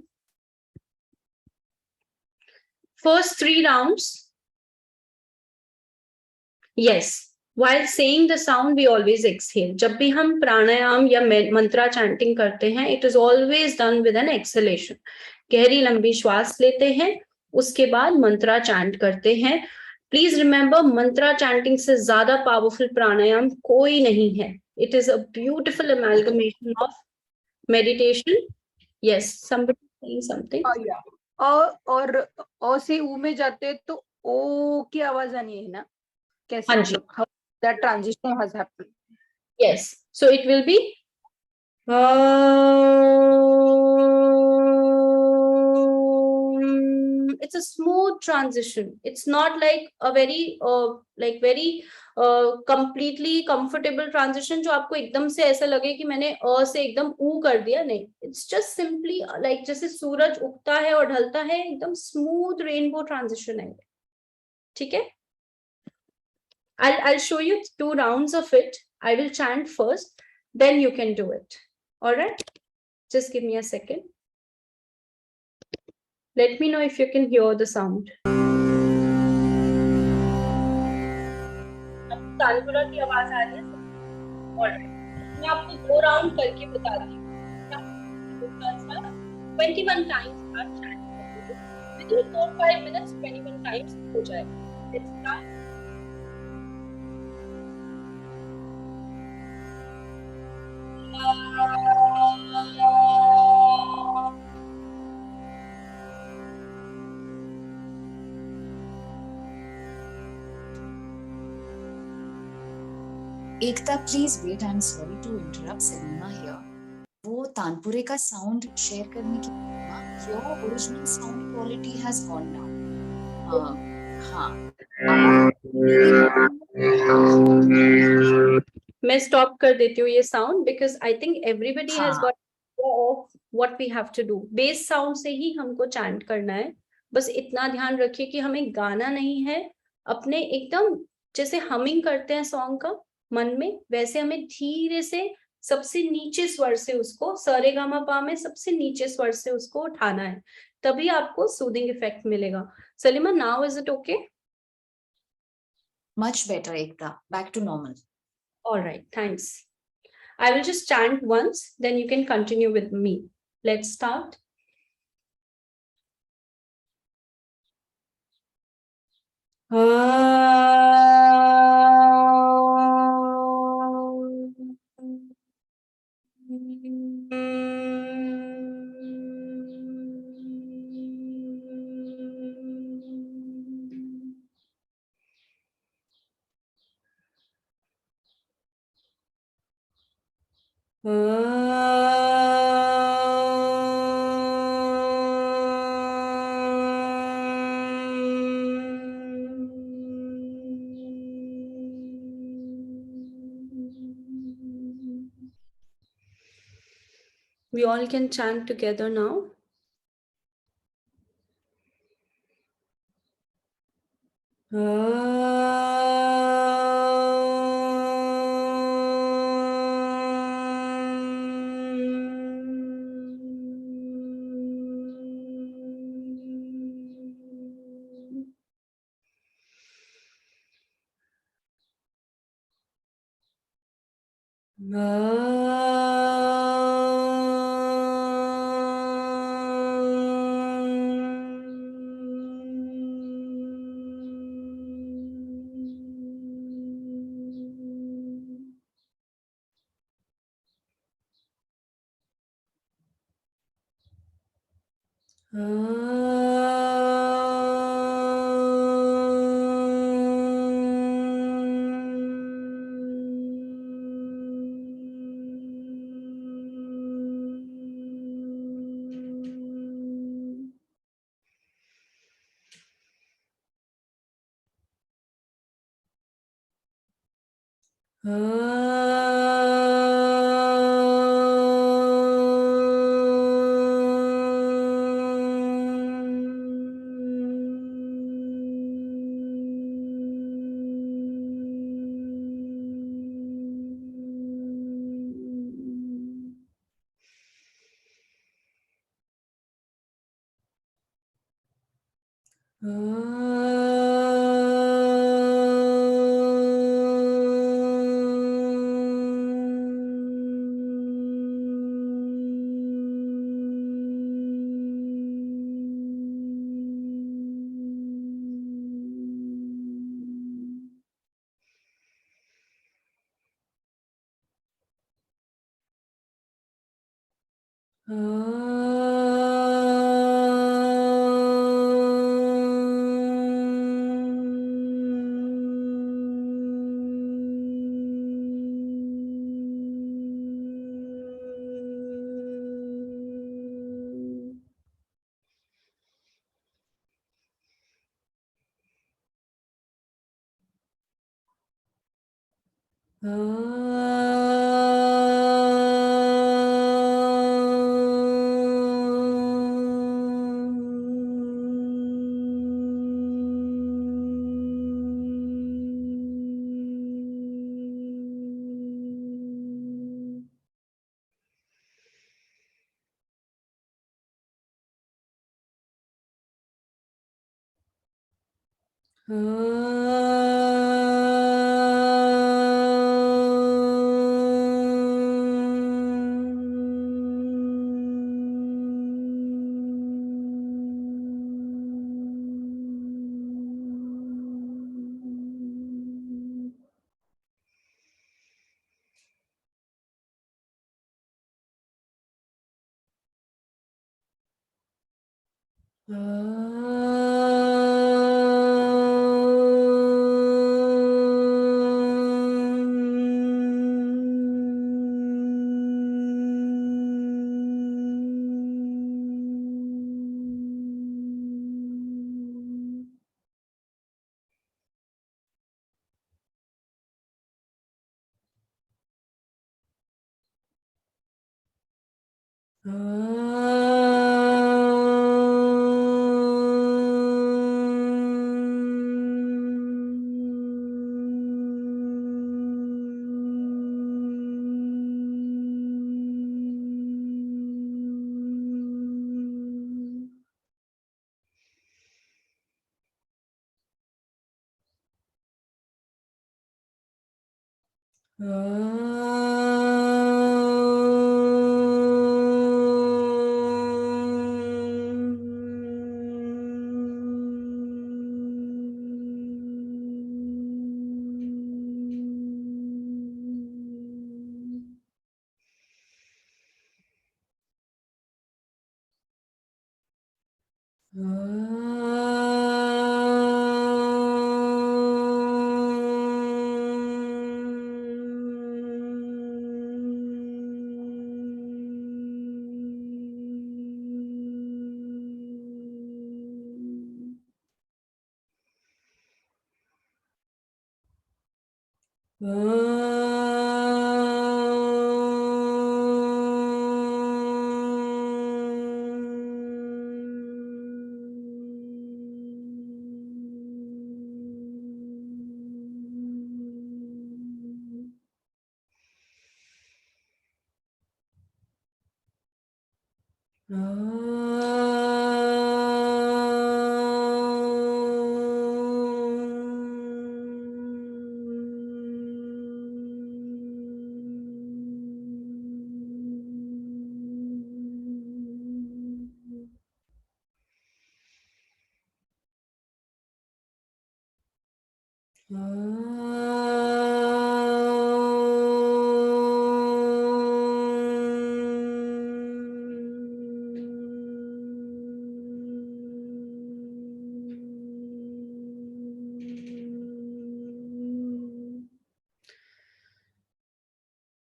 First 3 rounds. Yes. While saying the sound, we always exhale. जब भी हम प्राणायाम या मंत्रा चैंटिंग करते हैं, it is always done with an exhalation. गहरी लंबी श्वास लेते हैं, उसके बाद मंत्रा चैंट करते हैं. प्लीज रिमेंबर, मंत्रा चैंटिंग से ज्यादा पावरफुल प्राणायाम कोई नहीं है. It is a beautiful amalgamation of meditation. Yes, somebody saying something. या और अ से ऊ में जाते हैं तो ओ की आवाज आनी है ना, कैसे हाँ जी. मतलब that transition has happened. Yes. So it will be it's a smooth transition. It's not like a very completely comfortable transition जो आपको एकदम से ऐसा लगे कि मैंने अ से एकदम ऊ कर दिया. नहीं, it's just simply like जैसे सूरज उगता है और ढलता है, एकदम स्मूथ रेनबो ट्रांजिशन है. ठीक है. I'll show you 2 rounds of it. I will chant first, then you can do it. All right. Just give me a second. Let me know if you can hear the sound. अब तानपुरा की आवाज आ रही है. Alright. मैं आपको 2 round करके बताती हूँ. 21 times आप chant करोगे. Within 4-5 minutes 21 times हो जाएगा. Let's start. Ekta, please wait. I'm sorry to interrupt Selima here. वो तानपुरे का sound share करने की your original sound quality has gone down. हाँ. मैं stop कर देती हूँ ये sound because I think everybody has हाँ. got of what we have to do. Bass sound से ही हमको chant करना है. बस इतना ध्यान रखिए कि हमें गाना नहीं है, अपने एकदम जैसे हमिंग करते हैं सॉन्ग का मन में, वैसे हमें धीरे से सबसे नीचे स्वर से उसको सरेगामापा में सबसे नीचे स्वर से उसको उठाना है, तभी आपको सूदिंग इफेक्ट मिलेगा. Salima, now is it okay? Much better, Ekta. Back to normal. All right, thanks. I will just chant once, then you can continue with me. Let's start. We all can chant together now.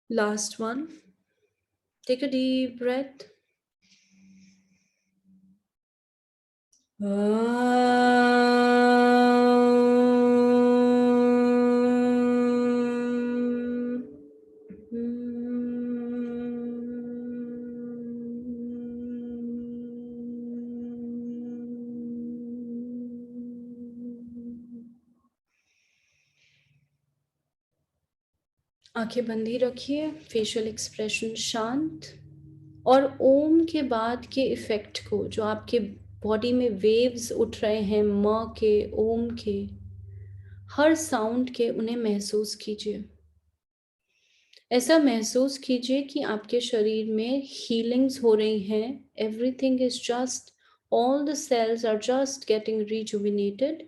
Last one. Take a deep breath. आंखें बंद ही रखिए, facial expression शांत, और ओम के बाद के effect को, जो आपके बॉडी में वेव्स उठ रहे हैं म के, ओम के, हर साउंड के, उन्हें महसूस कीजिए। ऐसा महसूस कीजिए कि आपके शरीर में हीलिंग्स हो रही हैं। Everything is just, all the cells are just getting rejuvenated,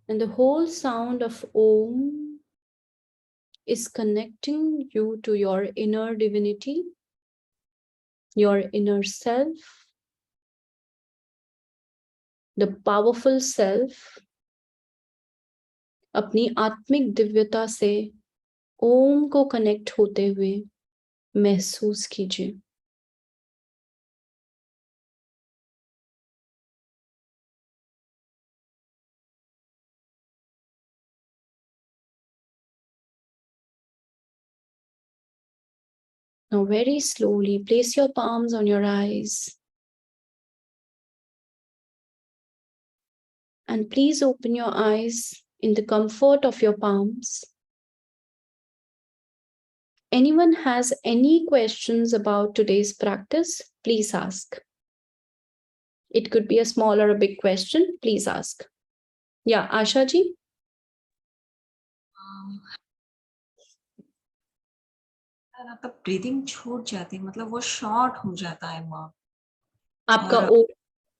and the whole sound of Om is connecting you to your inner divinity, your inner self, the powerful self. अपनी आत्मिक दिव्यता से ओम को कनेक्ट होते हुए महसूस कीजिए। Now very slowly place your palms on your eyes, and please open your eyes in the comfort of your palms. Anyone has any questions about today's practice, please ask. It could be a small or a big question, please ask. Yeah, Asha ji? आपका breathing छूट जाती है, मतलब वो short हो जाता है माँ। आपका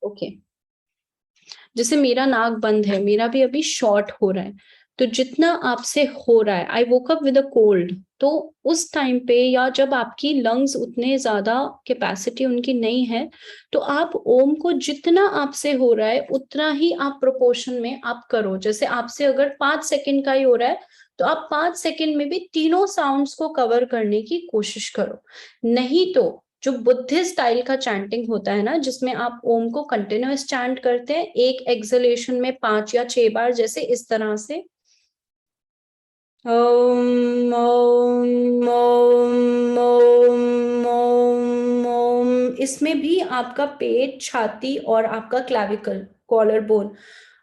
ओके, जैसे मेरा नाक बंद है, मेरा भी अभी शॉर्ट हो रहा है, तो जितना आपसे हो रहा है, I woke up with a cold, तो उस टाइम पे, या जब आपकी लंग्स उतने ज्यादा कैपेसिटी उनकी नहीं है, तो आप ओम को जितना आपसे हो रहा है उतना ही आप प्रोपोर्शन में आप करो। जैसे आपसे अगर 5 सेकंड का ही हो रहा है, तो आप 5 सेकंड में भी तीनों साउंड्स को कवर करने की कोशिश करो। नहीं तो जो बुद्धिस्ट स्टाइल का चैंटिंग होता है ना, जिसमें आप ओम को कंटिन्यूअस चैंट करते हैं, एक एक्सलेशन में 5 या 6 बार, जैसे इस तरह से ओम ओम ओम ओम ओम इसमें भी आपका पेट, छाती और आपका क्लैविकल, कॉलर बोन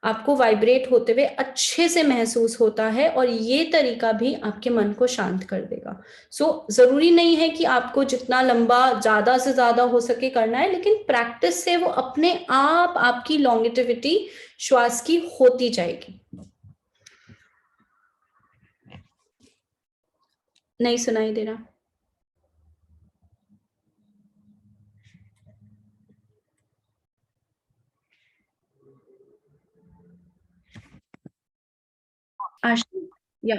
आपको वाइब्रेट होते हुए अच्छे से महसूस होता है, और ये तरीका भी आपके मन को शांत कर देगा। जरूरी नहीं है कि आपको जितना लंबा ज्यादा से ज्यादा हो सके करना है, लेकिन प्रैक्टिस से वो अपने आप आपकी लॉन्गेटिविटी श्वास की होती जाएगी। नहीं सुनाई दे रहा? या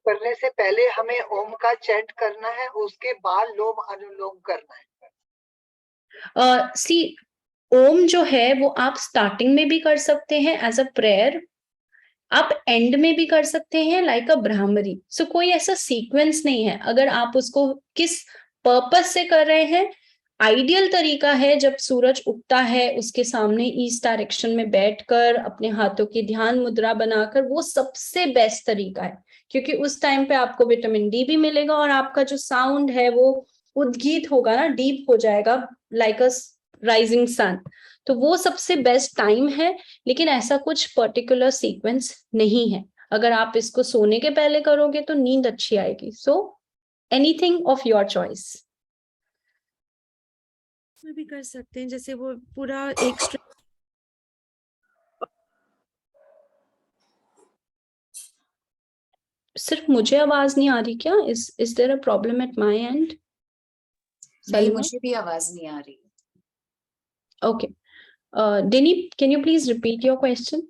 करने से पहले हमें ओम का चैंट करना है, उसके बाद लोम अनुलोम करना है। सी ओम जो है वो आप स्टार्टिंग में भी कर सकते हैं एज अ प्रेयर, आप एंड में भी कर सकते हैं लाइक अ ब्राह्मरी। कोई ऐसा सीक्वेंस नहीं है। अगर आप उसको किस पर्पस से कर रहे हैं, आइडियल तरीका है जब सूरज उगता है उसके सामने ईस्ट डायरेक्शन में बैठकर अपने हाथों की ध्यान मुद्रा बनाकर, वो सबसे बेस्ट तरीका है, क्योंकि उस टाइम पे आपको विटामिन डी भी मिलेगा और आपका जो साउंड है वो उद्गीत होगा ना, डीप हो जाएगा लाइक अ राइजिंग सन। तो वो सबसे बेस्ट टाइम है, लेकिन ऐसा कुछ पर्टिकुलर सीक्वेंस नहीं है। अगर आप इसको सोने के पहले करोगे तो नींद अच्छी आएगी। एनीथिंग ऑफ योर चॉइस भी कर सकते हैं, जैसे वो पूरा एक सिर्फ मुझे आवाज नहीं आ रही क्या? Is there a problem at my end? नहीं, मुझे भी आवाज नहीं आ रही। Okay, Dini, can you please repeat your question?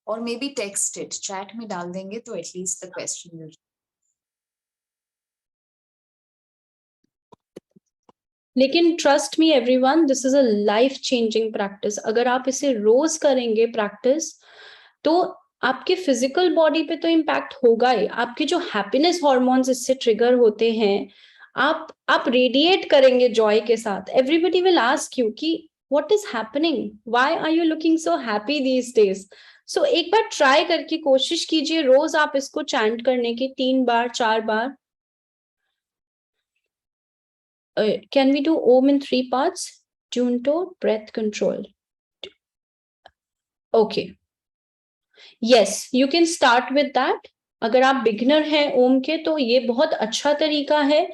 और may be text it, chat में डाल देंगे तो एटलीस्ट द क्वेश्चन विल। लेकिन trust me everyone, this is a life changing practice. अगर आप इसे रोज करेंगे प्रैक्टिस, तो आपके फिजिकल बॉडी पे तो इम्पैक्ट होगा ही। आपके जो हैप्पीनेस हॉर्मोन्स इससे ट्रिगर होते हैं, आप रेडिएट करेंगे जॉय के साथ। एवरीबडी विल आस्क यू कि what is happening, why are you looking so happy these days. एक बार ट्राई करके कोशिश कीजिए, रोज आप इसको चैंट करने की 3 बार 4 बार। Can we do Om in 3 parts? Junto, breath control. Okay. Yes, you can start with that. अगर आप बिगनर हैं ओम के तो ये बहुत अच्छा तरीका है।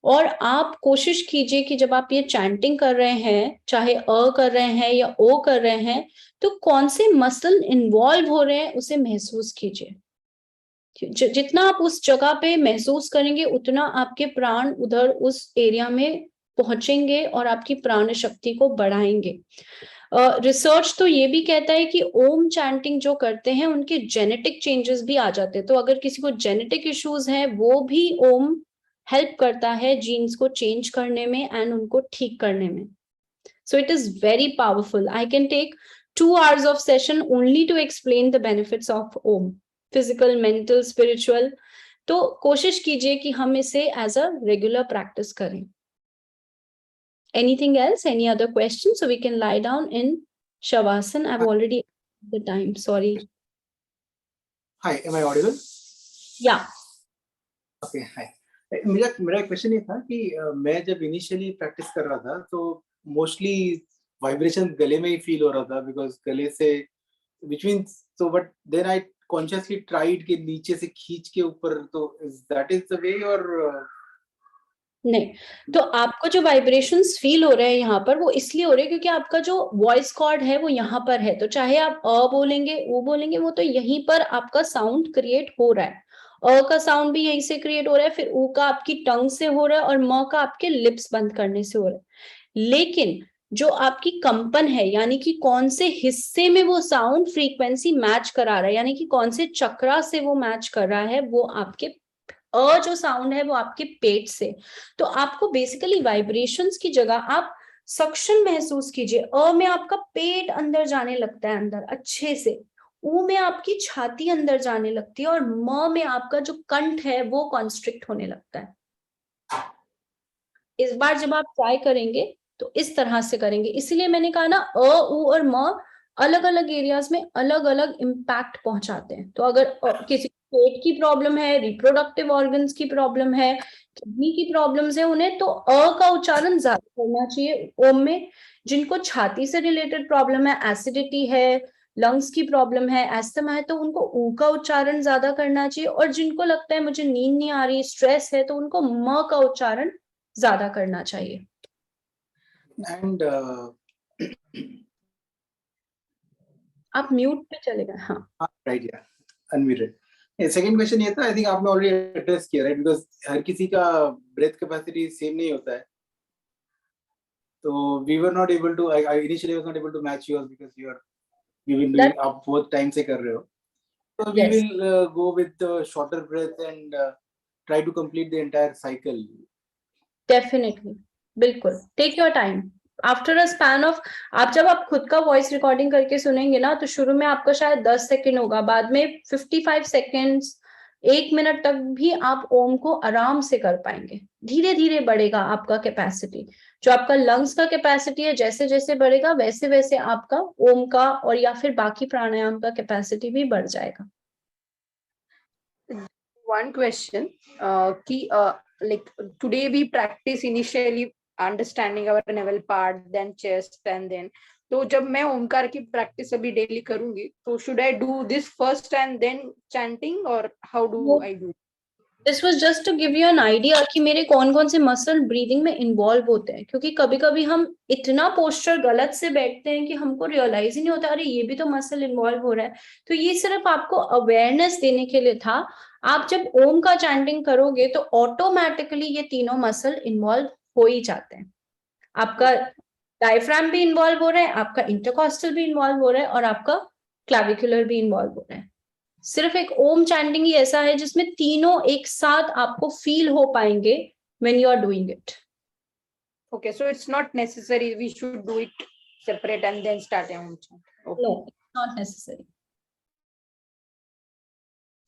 और आप कोशिश कीजिए कि जब आप ये चैंटिंग कर रहे हैं, चाहे अ कर रहे हैं या ओ कर रहे हैं, तो कौन से मसल इन्वॉल्व हो रहे हैं उसे महसूस कीजिए। जितना आप उस जगह पे महसूस करेंगे, उतना आपके प्राण उधर उस एरिया में पहुंचेंगे और आपकी प्राण शक्ति को बढ़ाएंगे। रिसर्च तो ये भी कहता है कि ओम चैंटिंग जो करते हैं उनके जेनेटिक चेंजेस भी आ जाते हैं। तो अगर किसी को जेनेटिक इश्यूज हैं, वो भी ओम हेल्प करता है जीन्स को चेंज करने में एंड उनको ठीक करने में। So it is very powerful. I can take 2 hours of session only to explain the benefits of Om, physical, mental, spiritual. तो कोशिश कीजिए कि हम इसे एज अ रेगुलर प्रैक्टिस करें। Anything else? Any other questions? So we can lie down in Shavasana. I've already the time. Sorry. Hi, am I audible? Yeah. Okay, hi. मेरा question ये था कि मैं जब इनिशियली प्रैक्टिस कर रहा था तो मोस्टली वाइब्रेशन गले में ही फील हो रहा था, बिकॉज गले से which means so but then I consciously tried कि नीचे से खींच के ऊपर, तो that is the way or नहीं, तो आपको जो वाइब्रेशंस फील हो रहे हैं यहाँ पर, वो इसलिए हो रहे हैं क्योंकि आपका जो वॉइस कॉर्ड है वो यहाँ पर है। तो चाहे आप अ बोलेंगे, ओ बोलेंगे, वो तो यहीं पर आपका साउंड क्रिएट हो रहा है। अ का साउंड भी यहीं से क्रिएट हो रहा है, फिर ऊ का आपकी टंग से हो रहा है और म का आपके लिप्स बंद करने से हो रहा है। लेकिन जो आपकी कंपन है, यानी कि कौन से हिस्से में वो साउंड फ्रीक्वेंसी मैच करा रहा है, यानी कि कौन से चक्रा से वो मैच कर रहा है, वो आपके अ जो साउंड है वो आपके पेट से। तो आपको बेसिकली वाइब्रेशंस की जगह आप सक्शन महसूस कीजिए। अ में आपका पेट अंदर जाने लगता है, अंदर अच्छे से। ऊ में आपकी छाती अंदर जाने लगती है और म में आपका जो कंठ है वो कॉन्स्ट्रिक्ट होने लगता है। इस बार जब आप ट्राई करेंगे तो इस तरह से करेंगे। इसीलिए मैंने कहा ना, अ, ऊ और म अलग अलग एरियाज में अलग अलग इम्पैक्ट पहुंचाते हैं। तो अगर किसी पेट की प्रॉब्लम है, रिप्रोडक्टिव ऑर्गन्स की प्रॉब्लम है, किडनी की प्रॉब्लम्स है उन्हें तो अ का उच्चारण ज्यादा करना चाहिए ओम में। जिनको छाती से रिलेटेड प्रॉब्लम है, एसिडिटी है, लंग्स की प्रॉब्लम है, एस्थमा है, तो उनको ऊ का उच्चारण ज्यादा करना चाहिए। और जिनको लगता है मुझे नींद नहीं आ रही, स्ट्रेस है, तो उनको म का उच्चारण ज्यादा करना चाहिए। And आप म्यूट पे चले गए। हाँ, right, yeah, unmuted. Second question ये था, आई थिंक आपने ऑलरेडी एड्रेस किया, राइट? बिकॉज हर किसी का ब्रेथ कैपेसिटी सेम नहीं होता है, तो we were not able to, I initially was not able to match yours because you've been doing, आप बहुत टाइम से कर रहे हो, so we yes, will go with the shorter breath and try to complete the entire cycle. Definitely, बिल्कुल, take your time. After a span of, आप जब आप खुद का वॉइस रिकॉर्डिंग करके सुनेंगे ना, तो शुरू में आपका शायद 10 सेकंड होगा, बाद में 55 सेकंड्स, 1 मिनट तक भी आप ओम को आराम से कर पाएंगे। धीरे धीरे बढ़ेगा आपका कैपेसिटी, जो आपका लंग्स का कैपेसिटी है, जैसे जैसे बढ़ेगा वैसे वैसे आपका ओम का और या फिर बाकी प्राणायाम का कैपेसिटी भी बढ़ जाएगा। One question, like today we practice initially understanding our navel part, then chest, and then, तो जब मैं ओमकार की प्रैक्टिस अभी डेली करूंगी, तो should I do this first and then chanting, or how do I do? This was just to give you an idea कि मेरे कौन कौन से मसल ब्रीदिंग में इन्वॉल्व होते हैं, क्योंकि कभी कभी हम इतना पोस्चर गलत से बैठते हैं कि हमको रियलाइज ही नहीं होता, अरे ये भी तो मसल इन्वॉल्व हो रहा है। तो ये सिर्फ आपको अवेयरनेस देने के लिए था। आप जब ओम का चैंटिंग करोगे तो ऑटोमेटिकली ये तीनों मसल इन्वॉल्व हो ही जाते हैं। आपका डायफ्राम भी इन्वॉल्व हो रहा है, आपका इंटरकॉस्टल भी इन्वॉल्व हो रहा है, और आपका क्लैविकुलर भी इन्वॉल्व हो रहा है। सिर्फ एक ओम चैंटिंग ही ऐसा है जिसमें तीनों एक साथ आपको फील हो पाएंगे when you are doing it. Okay, so it's not necessary we should do it separate and then start a Om chant. Okay. No, it's not necessary.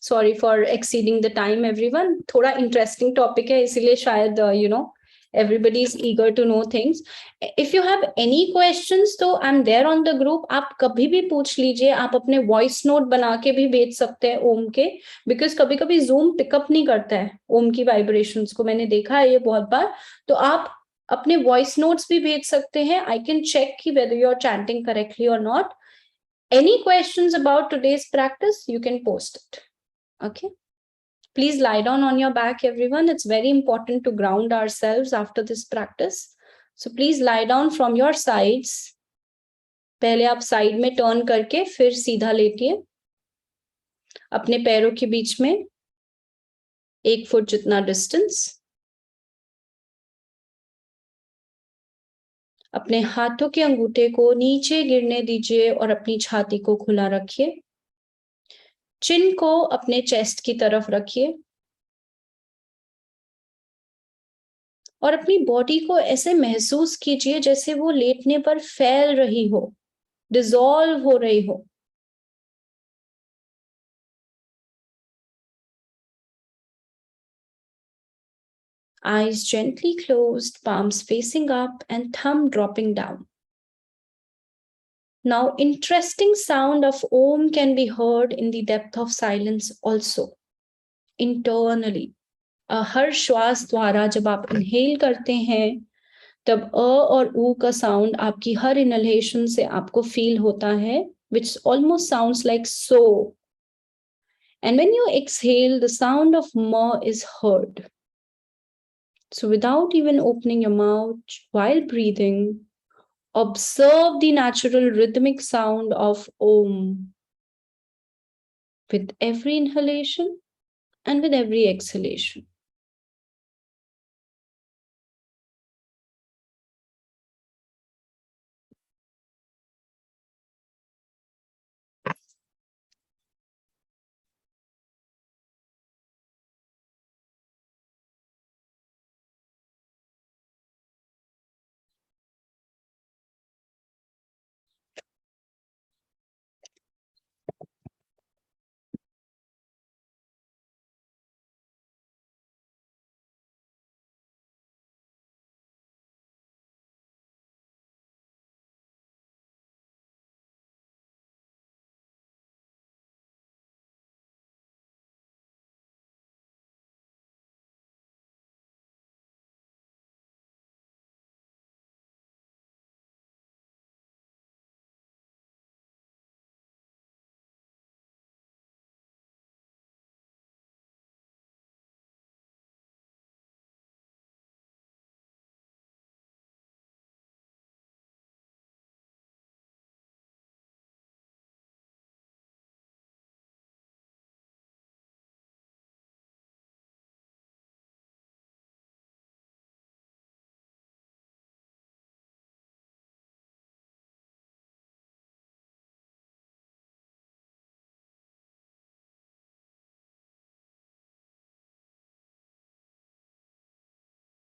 Sorry for exceeding the time everyone. थोड़ा interesting topic है, इसीलिए शायद everybody is eager to know things. If you have any questions, तो I'm there on the group. आप कभी भी पूछ लीजिए, आप अपने वॉइस नोट बना के भी भेज सकते हैं ओम के, बिकॉज कभी कभी जूम पिकअप नहीं करता है ओम की वाइब्रेशंस को, मैंने देखा है ये बहुत बार। तो आप अपने वॉइस नोट्स भी भेज सकते हैं। आई कैन चेक कि whether you are chanting correctly or not. Any questions about today's practice, you can post it. Okay. Please lie down on your back, everyone. It's very important to ground ourselves after this practice. So please lie down from your sides. पहले आप side में turn करके फिर सीधा लेटिए, अपने पैरों के बीच में 1 फुट जितना डिस्टेंस। अपने हाथों के अंगूठे को नीचे गिरने दीजिए और अपनी छाती को खुला रखिए। चिन को अपने चेस्ट की तरफ रखिए और अपनी बॉडी को ऐसे महसूस कीजिए जैसे वो लेटने पर फैल रही हो, डिसॉल्व हो रही हो। Eyes gently closed, palms facing up and thumb dropping down. Now, interesting sound of Om can be heard in the depth of silence also, internally. हर श्वास द्वारा जब आप इनहेल करते हैं तब अ और ऊ का साउंड आपकी हर इनहेलेशन से आपको फील होता है, which almost sounds like so. And when you exhale, the sound of ma is heard. So without even opening your mouth while breathing, observe the natural rhythmic sound of Om with every inhalation and with every exhalation.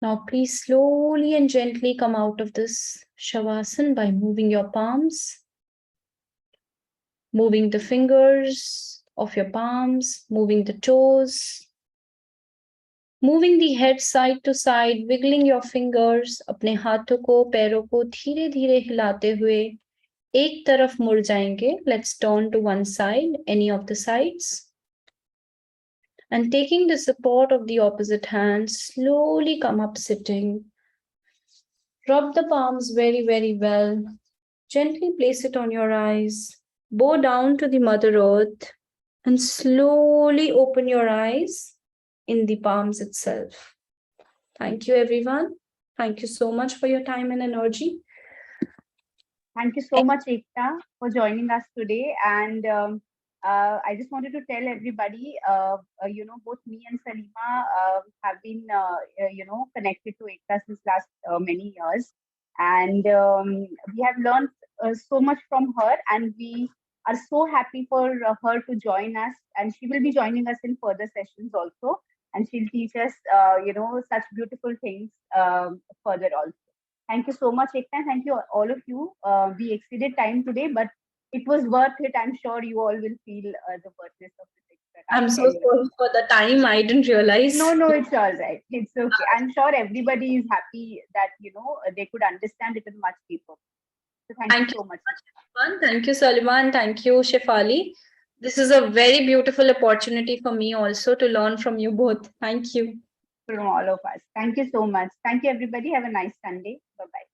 Now, please slowly and gently come out of this Shavasana by moving your palms, moving the fingers of your palms, moving the toes, moving the head side to side, wiggling your fingers. अपने हाथों को पैरों को धीरे धीरे हिलाते हुए एक तरफ मुड़ जाएंगे. Let's turn to one side, any of the sides. And taking the support of the opposite hand, slowly come up sitting. Rub the palms very, very well. Gently place it on your eyes. Bow down to the Mother Earth and slowly open your eyes in the palms itself. Thank you, everyone. Thank you so much for your time and energy. Thank you so much, Ekta, for joining us today. And I just wanted to tell everybody, both me and Salima have been, connected to Ekta since last many years. And we have learned so much from her, and we are so happy for her to join us. And she will be joining us in further sessions also. And she'll teach us, such beautiful things further also. Thank you so much, Ekta. Thank you, all of you. We exceeded time today, but it was worth it. I'm sure you all will feel the worthness of this extra time. I'm so sorry for the time. I didn't realize. No, it's all right. It's okay. I'm sure everybody is happy that, they could understand it in much deeper. So thank you so much. Everyone. Thank you, Salima, and thank you, Shefali. This is a very beautiful opportunity for me also to learn from you both. Thank you. From all of us. Thank you so much. Thank you, everybody. Have a nice Sunday. Bye-bye.